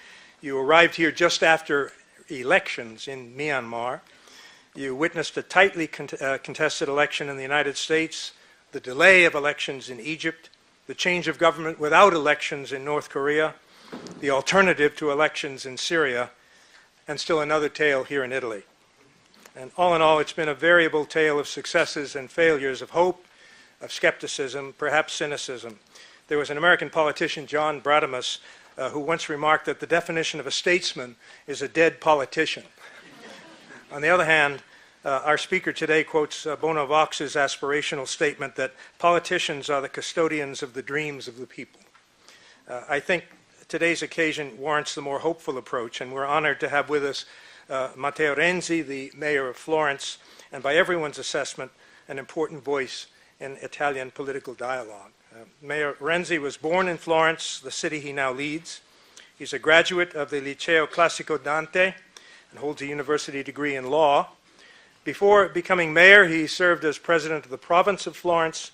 S1: You arrived here just after elections in Myanmar. You witnessed a tightly contested election in the United States, the delay of elections in Egypt, the change of government without elections in North Korea, the alternative to elections in Syria, and still another tale here in Italy. And all in all, it's been a variable tale of successes and failures, of hope, of skepticism, perhaps cynicism. There was an American politician, John Bradamus, who once remarked that the definition of a statesman is a dead politician. On the other hand, our speaker today quotes Bono Vox's aspirational statement that politicians are the custodians of the dreams of the people. I think today's occasion warrants the more hopeful approach, and we're honored to have with us Matteo Renzi, the mayor of Florence, and by everyone's assessment, an important voice in Italian political dialogue. Mayor Renzi was born in Florence, the city he now leads. He's a graduate of the Liceo Classico Dante and holds a university degree in law. Before becoming mayor, he served as president of the province of Florence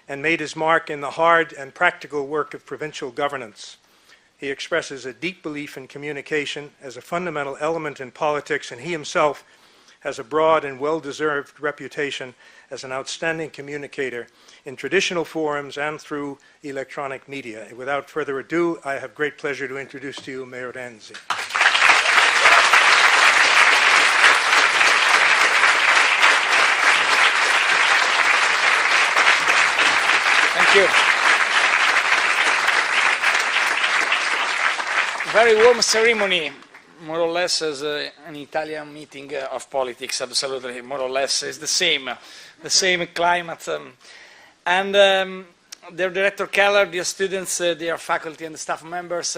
S1: and made his mark in the hard and practical work of provincial governance. He expresses a deep belief in communication as a fundamental element in politics, and he himself has a broad and well-deserved reputation as an outstanding communicator in traditional forums and through electronic media. Without further ado, I have great pleasure to introduce to you Mayor Renzi.
S8: Thank you. Very warm ceremony, more or less as an Italian meeting of politics, absolutely, more or less. It's the same climate. Dear Director Keller, dear students, dear faculty and staff members,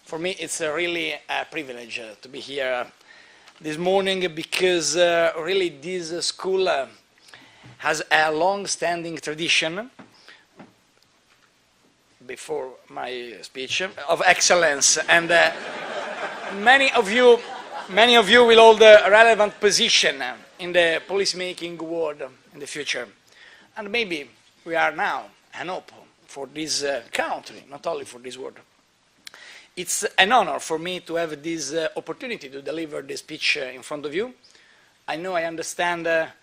S8: for me it's really a privilege to be here this morning because really this school has a long-standing tradition, before my speech, of excellence, and many of you will hold a relevant position in the policymaking world in the future, and maybe we are now an hope for this country, not only for this world. It's an honor for me to have this opportunity to deliver this speech in front of you. I know, I understand that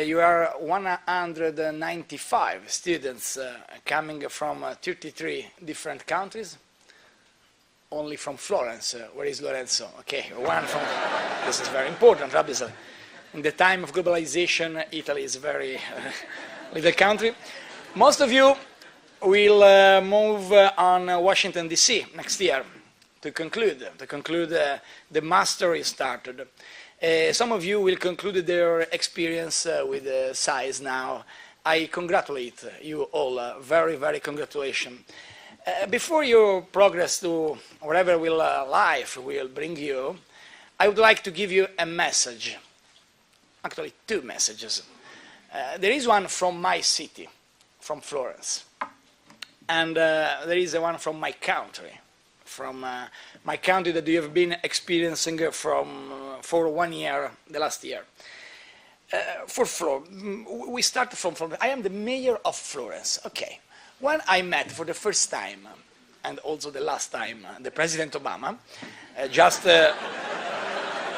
S8: you are 195 students coming from 33 different countries, only from Florence. Where is Lorenzo? Okay, one from, this is very important, obviously. In the time of globalization, Italy is a very little country. Most of you will move on Washington, D.C. next year to conclude the master you started. Some of you will conclude their experience with SAIS now. I congratulate you all, very, very congratulations. Before you progress to wherever life will bring you, I would like to give you a message, actually two messages. There is one from my city, from Florence, and there is one from my country, from my country that you have been experiencing for 1 year, the last year. We start from Florence. I am the mayor of Florence. Okay. When I met for the first time, and also the last time, the President Obama, just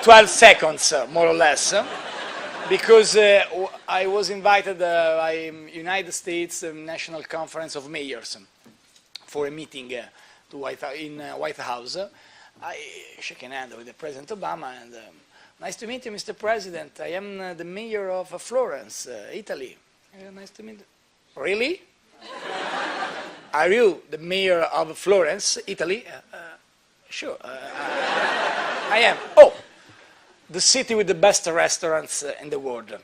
S8: 12 seconds, more or less, because I was invited by United States National Conference of Mayors for a meeting in White House. I shook hands with the President Obama, and nice to meet you, Mr. President. I am the mayor of Florence, Italy. Nice to meet you. Really? Are you the mayor of Florence, Italy? Sure. I am. Oh, the city with the best restaurants in the world.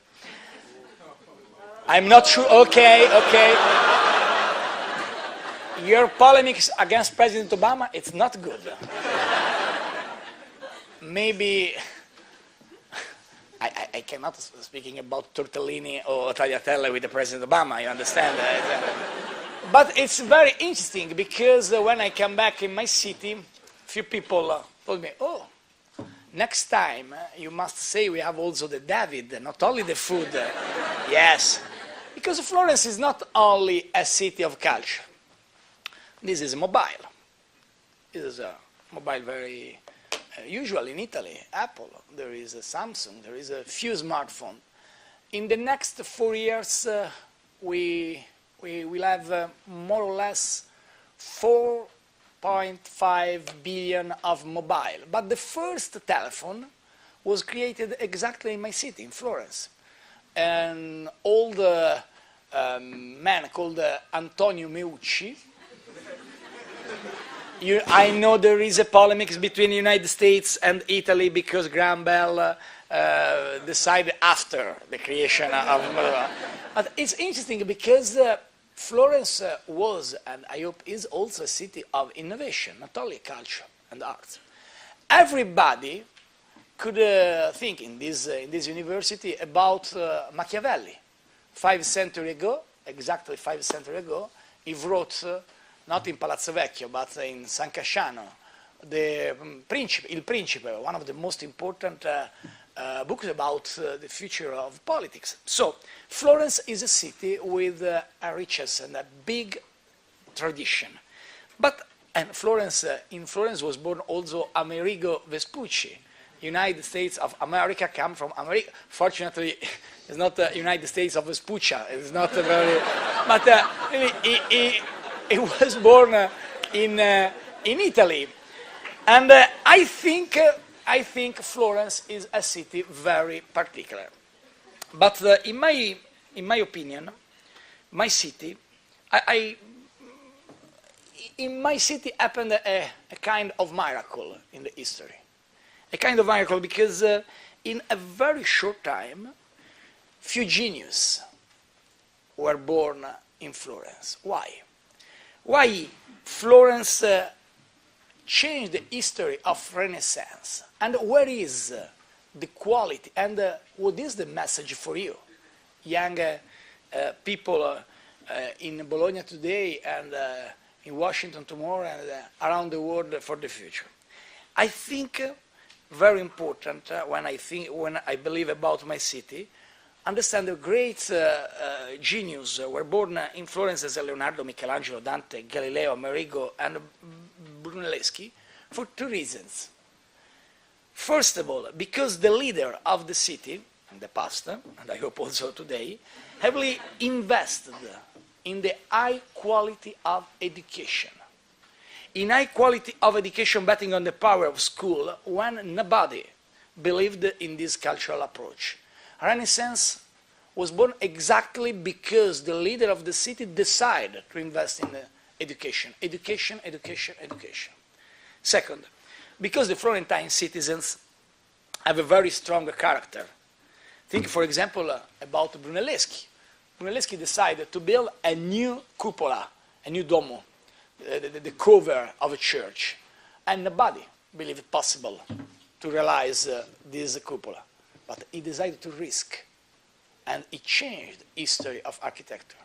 S8: I'm not sure. Okay. Your polemics against President Obama, it's not good. Maybe I cannot speaking about tortellini or tagliatelle with the President Obama, you understand? But it's very interesting because when I come back in my city, few people told me, oh, next time you must say we have also the David, not only the food. Yes, because Florence is not only a city of culture. This is mobile. This is a mobile very usual in Italy. Apple, there is a Samsung, there is a few smartphones. In the next 4 years, we will have more or less 4.5 billion of mobile. But the first telephone was created exactly in my city, in Florence. An old man called Antonio Meucci. I know there is a polemic between the United States and Italy because Graham Bell decided after the creation of mobile. But it's interesting because Florence was, and I hope is also a city of innovation, not only culture and art. Everybody could think in this university about Machiavelli. 5 centuries ago, exactly 5 centuries ago, he wrote, not in Palazzo Vecchio, but in San Casciano, Il Principe, one of the most important books about the future of politics. So, Florence is a city with a richness and a big tradition. But And Florence, in Florence was born also Amerigo Vespucci. United States of America come from America. Fortunately, it's not the United States of Vespuccia. It's not a very, but he was born in Italy. And I think Florence is a city very particular. But in my opinion, my city, in my city happened a kind of miracle in the history. A kind of miracle because in a very short time, few geniuses were born in Florence. Why? Why Florence changed the history of Renaissance? And where is the quality? And what is the message for you, young people in Bologna today and in Washington tomorrow and around the world for the future? I think very important when I believe about my city, understand the great genius were born in Florence as Leonardo, Michelangelo, Dante, Galileo, Amerigo, and Brunelleschi for two reasons. First of all, because the leader of the city in the past, and I hope also today, heavily invested in the high quality of education. In high quality of education, betting on the power of school when nobody believed in this cultural approach. Renaissance was born exactly because the leader of the city decided to invest in education. Education, education, education. Second, because the Florentine citizens have a very strong character. Think, for example, about Brunelleschi. Brunelleschi decided to build a new cupola, a new domo, the cover of a church, and nobody believed it possible to realize this cupola. But he decided to risk, and it changed the history of architecture.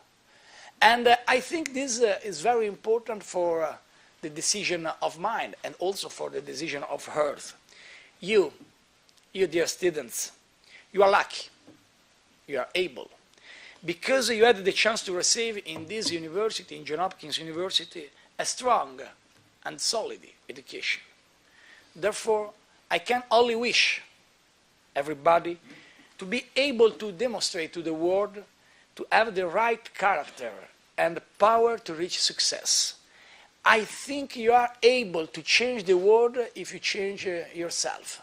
S8: And I think this is very important for the decision of mind and also for the decision of Earth. You dear students, you are lucky, you are able, because you had the chance to receive in this university, in Johns Hopkins University, a strong and solid education. Therefore, I can only wish everybody to be able to demonstrate to the world to have the right character and the power to reach success. I think you are able to change the world if you change yourself.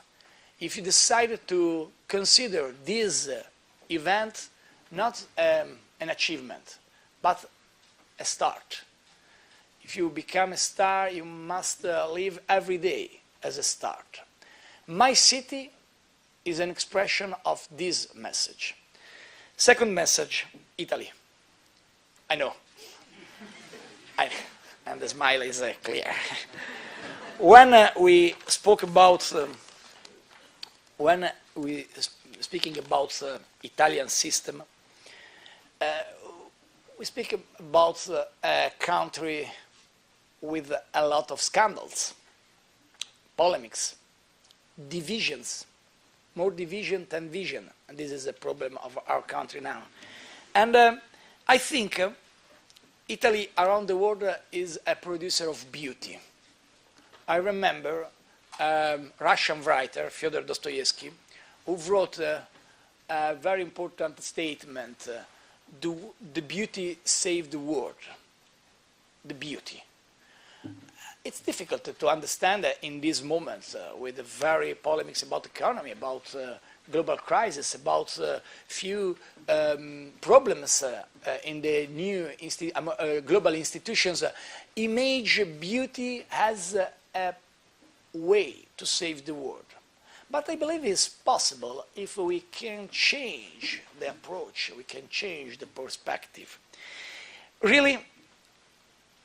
S8: If you decide to consider this event not an achievement, but a start. If you become a star, you must live every day as a start. My city is an expression of this message. Second message, Italy. I know. And the smile is clear. When we spoke about, speaking about Italian system, we speak about a country with a lot of scandals, polemics, divisions, more division than vision. And this is the problem of our country now. And I think Italy around the world is a producer of beauty. I remember a Russian writer, Fyodor Dostoevsky, who wrote a very important statement, the beauty saved the world. The beauty. It's difficult to understand in these moments with the very polemics about economy, about global crisis, about few problems in the new global institutions. Image beauty has a way to save the world. But I believe it's possible if we can change the approach, we can change the perspective. Really,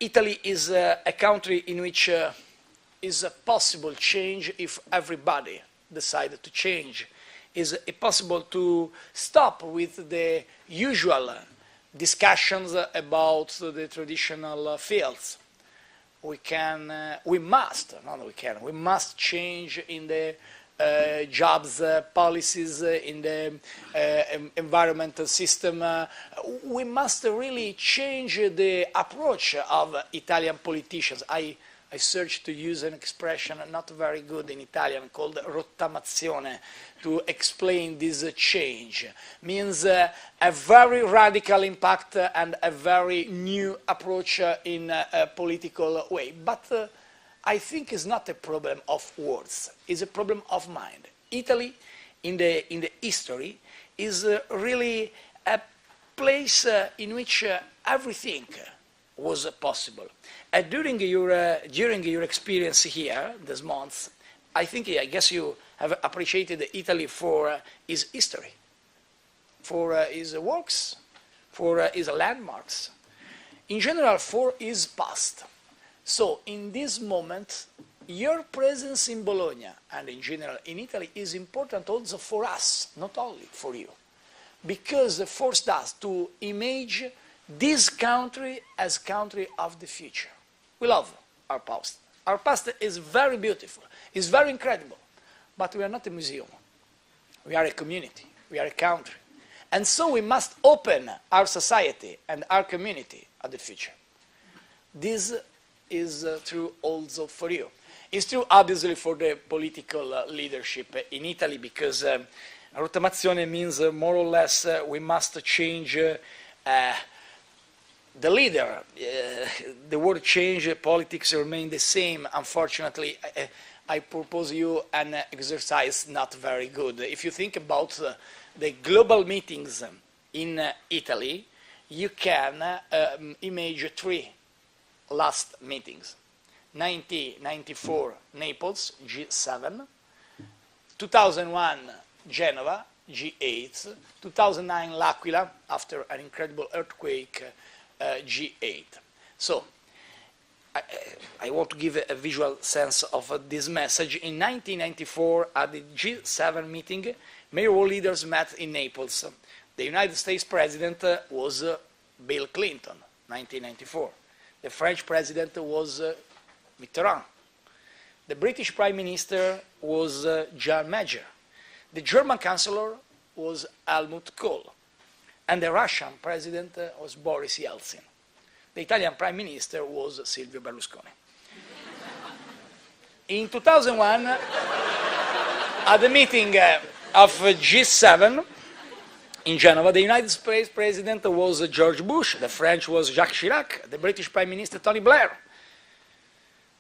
S8: Italy is a country in which is a possible change if everybody decided to change. Is it possible to stop with the usual discussions about the traditional fields? We must change in the jobs policies, in the environmental system. We must really change the approach of Italian politicians. I I searched to use an expression not very good in Italian called rottamazione to explain this change. Means a very radical impact and a very new approach in a political way. But I think it's not a problem of words, it's a problem of mind. Italy, in the history, is really a place in which everything was possible. During your experience here this month, I guess you have appreciated Italy for its history, for its works, for its landmarks, in general for its past. So in this moment, your presence in Bologna and in general in Italy is important also for us, not only for you, because it forced us to image this country as country of the future. We love our past. Our past is very beautiful, is very incredible, but we are not a museum. We are a community, we are a country. And so we must open our society and our community at the future. This is true also for you. It's true obviously for the political leadership in Italy, because rottamazione means more or less we must change the leader. The word change, politics remain the same. Unfortunately, I propose you an exercise not very good. If you think about the global meetings in Italy, you can imagine 3 last meetings. 1994 Naples, G7, 2001 Genova, G8, 2009 L'Aquila, after an incredible earthquake, G8. So, I want to give a visual sense of this message. In 1994, at the G7 meeting, major world leaders met in Naples. The United States president was Bill Clinton, 1994. The French president was Mitterrand. The British Prime Minister was John Major. The German Chancellor was Helmut Kohl. And the Russian President was Boris Yeltsin. The Italian Prime Minister was Silvio Berlusconi. In 2001, at the meeting of G7 in Genova, the United States President was George Bush, the French was Jacques Chirac, the British Prime Minister Tony Blair.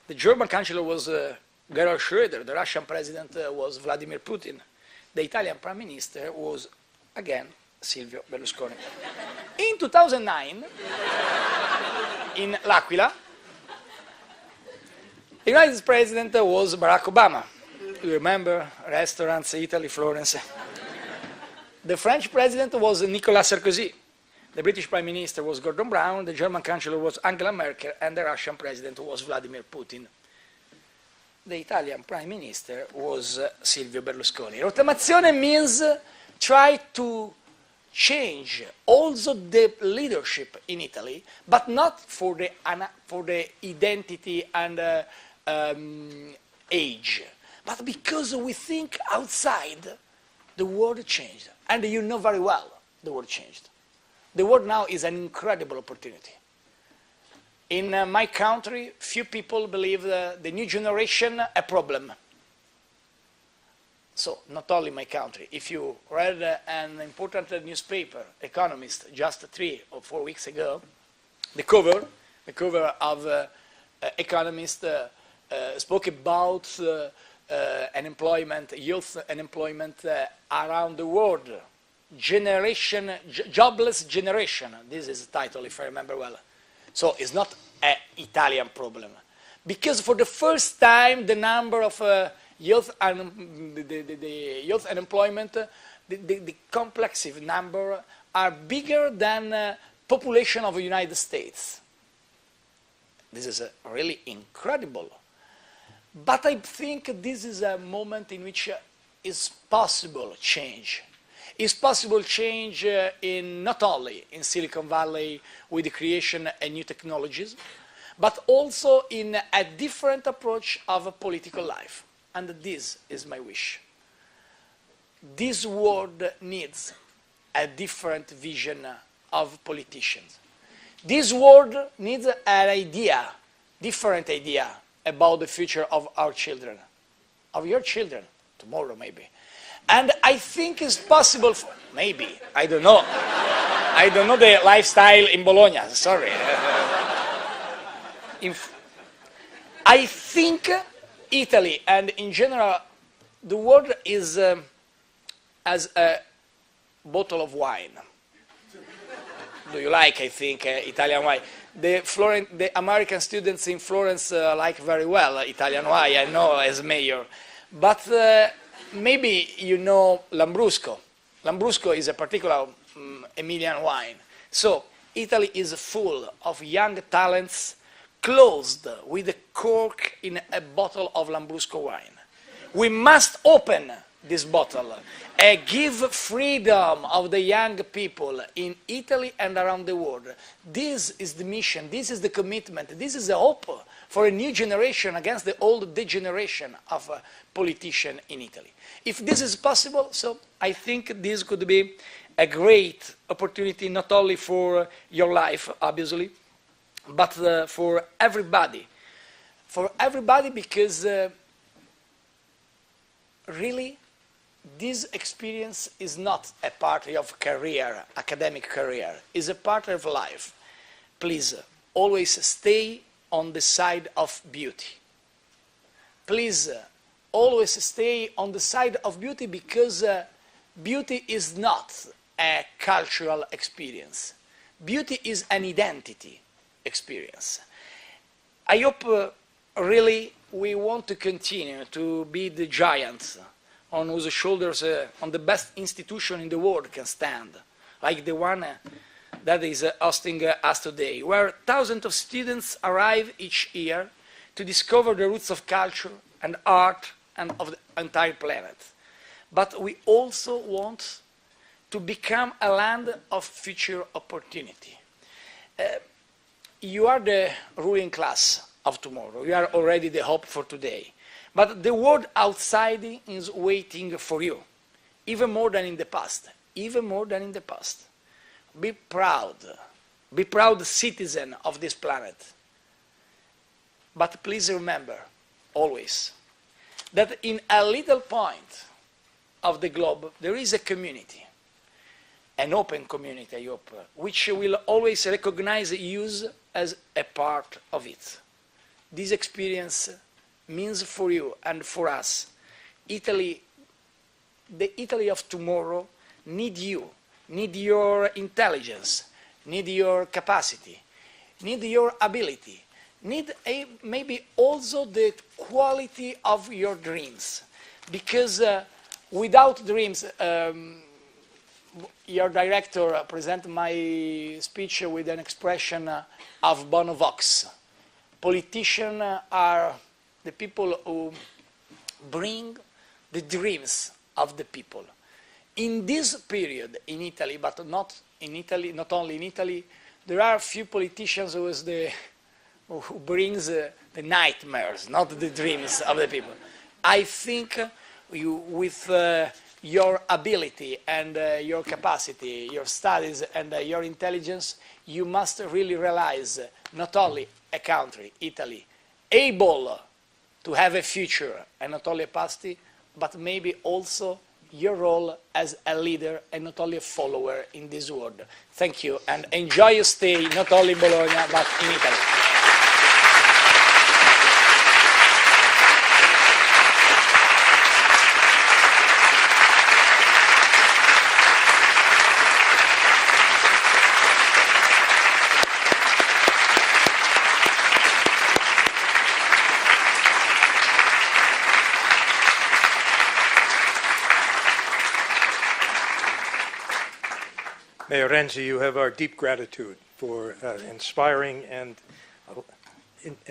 S8: The German Chancellor was Gerhard Schröder, the Russian President was Vladimir Putin. The Italian Prime Minister was, again, Silvio Berlusconi. In 2009, in L'Aquila, the United States President was Barack Obama. You remember, restaurants, Italy, Florence. The French President was Nicolas Sarkozy. The British Prime Minister was Gordon Brown, the German Chancellor was Angela Merkel, and the Russian President was Vladimir Putin. The Italian Prime Minister was Silvio Berlusconi. Rottamazione means try to change also the leadership in Italy, but not for the identity and age, but because we think outside, the world changed. And you know very well the world changed. The world now is an incredible opportunity. In my country, few people believe the new generation a problem. So, not only my country. If you read an important newspaper, Economist, just 3 or 4 weeks ago, the cover of Economist spoke about unemployment, youth unemployment around the world. Jobless generation. This is the title, if I remember well. So it's not an Italian problem. Because for the first time, the number of youth unemployment, the complex number, are bigger than population of the United States. This is really incredible. But I think this is a moment in which is possible change. It's possible change in not only in Silicon Valley with the creation of new technologies, but also in a different approach of political life. And this is my wish. This world needs a different vision of politicians. This world needs an idea, different idea, about the future of our children, of your children, tomorrow maybe. And I think it's possible, maybe, I don't know. I don't know the lifestyle in Bologna, sorry. I think Italy, and in general, the world is as a bottle of wine. Do you like, I think, Italian wine? The American students in Florence like very well Italian wine, I know, as mayor. But maybe you know Lambrusco. Lambrusco is a particular Emilian wine. So Italy is full of young talents closed with a cork in a bottle of Lambrusco wine. We must open this bottle and give freedom of the young people in Italy and around the world. This is the mission, this is the commitment, this is the hope for a new generation against the old degeneration of politicians in Italy. If this is possible, so I think this could be a great opportunity not only for your life, obviously, but for everybody. For everybody, because really this experience is not a part of career, academic career, it's a part of life. Please always stay on the side of beauty. Please always stay on the side of beauty, because beauty is not a cultural experience. Beauty is an identity experience. I hope really we want to continue to be the giants on whose shoulders on the best institution in the world can stand, like the one that is hosting us today, where thousands of students arrive each year to discover the roots of culture and art and of the entire planet. But we also want to become a land of future opportunity. You are the ruling class of tomorrow. You are already the hope for today. But the world outside is waiting for you, even more than in the past, even more than in the past. Be proud citizen of this planet. But please remember, always, that in a little point of the globe, there is a community, an open community, I hope, which will always recognize you as a part of it. This experience means for you and for us, Italy, the Italy of tomorrow, need you, need your intelligence, need your capacity, need your ability, need maybe also the quality of your dreams. Because without dreams, your director presented my speech with an expression of Bono Vox. Politicians are the people who bring the dreams of the people. In this period in Italy, but not in Italy, not only in Italy, there are few politicians who brings the nightmares, not the dreams of the people. I think you, with your ability and your capacity, your studies and your intelligence, you must really realize not only a country, Italy, able to have a future and not only a past, but maybe also your role as a leader and not only a follower in this world. Thank you, and enjoy your stay not only in Bologna but in Italy.
S1: Mayor Renzi, you have our deep gratitude for inspiring and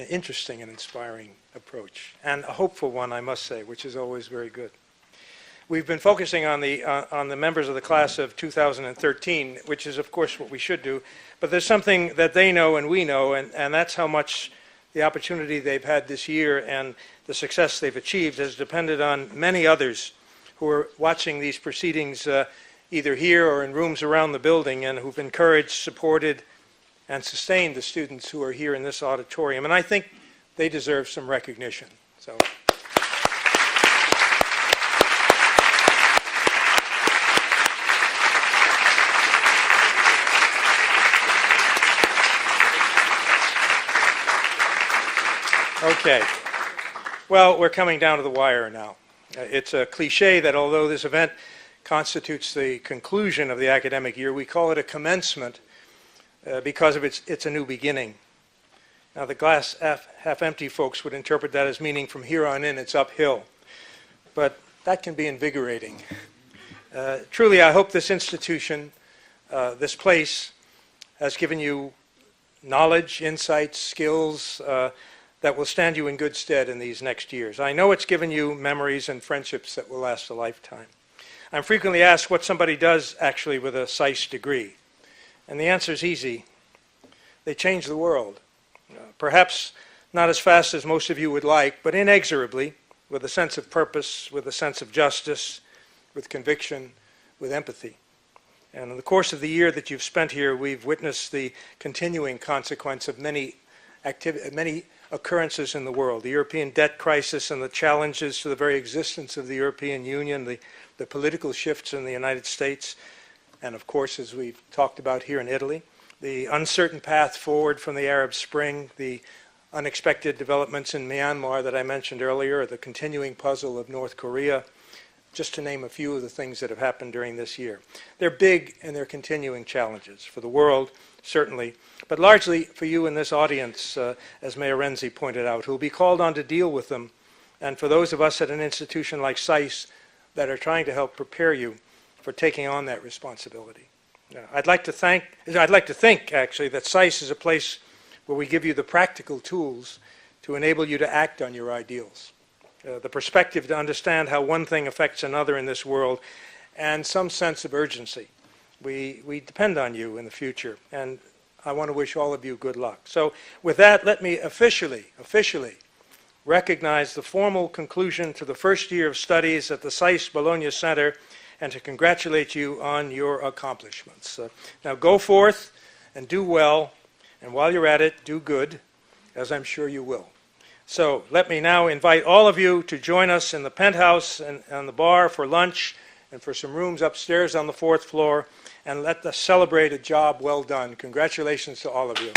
S1: interesting and inspiring approach, and a hopeful one, I must say, which is always very good. We've been focusing on the members of the class of 2013, which is, of course, what we should do, but there's something that they know and we know, and that's how much the opportunity they've had this year and the success they've achieved has depended on many others who are watching these proceedings either here or in rooms around the building, and who've encouraged, supported, and sustained the students who are here in this auditorium. And I think they deserve some recognition. So. Okay. Well, we're coming down to the wire now. It's a cliche that although this event constitutes the conclusion of the academic year, we call it a commencement because of it's a new beginning. Now, the glass half empty folks would interpret that as meaning from here on in it's uphill. But that can be invigorating. Truly, I hope this institution, this place, has given you knowledge, insights, skills, that will stand you in good stead in these next years. I know it's given you memories and friendships that will last a lifetime. I'm frequently asked what somebody does actually with a SAIS degree. And the answer is easy. They change the world. Perhaps not as fast as most of you would like, but inexorably, with a sense of purpose, with a sense of justice, with conviction, with empathy. And in the course of the year that you've spent here, we've witnessed the continuing consequence of many occurrences in the world, the European debt crisis and the challenges to the very existence of the European Union, the political shifts in the United States, and of course, as we've talked about here in Italy, the uncertain path forward from the Arab Spring, the unexpected developments in Myanmar that I mentioned earlier, the continuing puzzle of North Korea, just to name a few of the things that have happened during this year. They're big and they're continuing challenges for the world, certainly, but largely for you in this audience, as Mayor Renzi pointed out, who will be called on to deal with them, and for those of us at an institution like SAIS that are trying to help prepare you for taking on that responsibility. I'd like to think, actually, that SAIS is a place where we give you the practical tools to enable you to act on your ideals, the perspective to understand how one thing affects another in this world, and some sense of urgency. We depend on you in the future, and I want to wish all of you good luck. So with that, let me officially recognize the formal conclusion to the first year of studies at the SAIS Bologna Center and to congratulate you on your accomplishments. Now go forth and do well, and while you're at it, do good, as I'm sure you will. So let me now invite all of you to join us in the penthouse and on the bar for lunch and for some rooms upstairs on the 4th floor, and let us celebrate a job well done. Congratulations to all of you.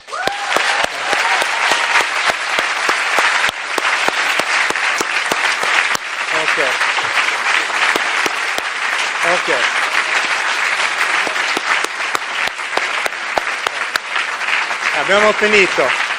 S1: Okay. Abbiamo finito.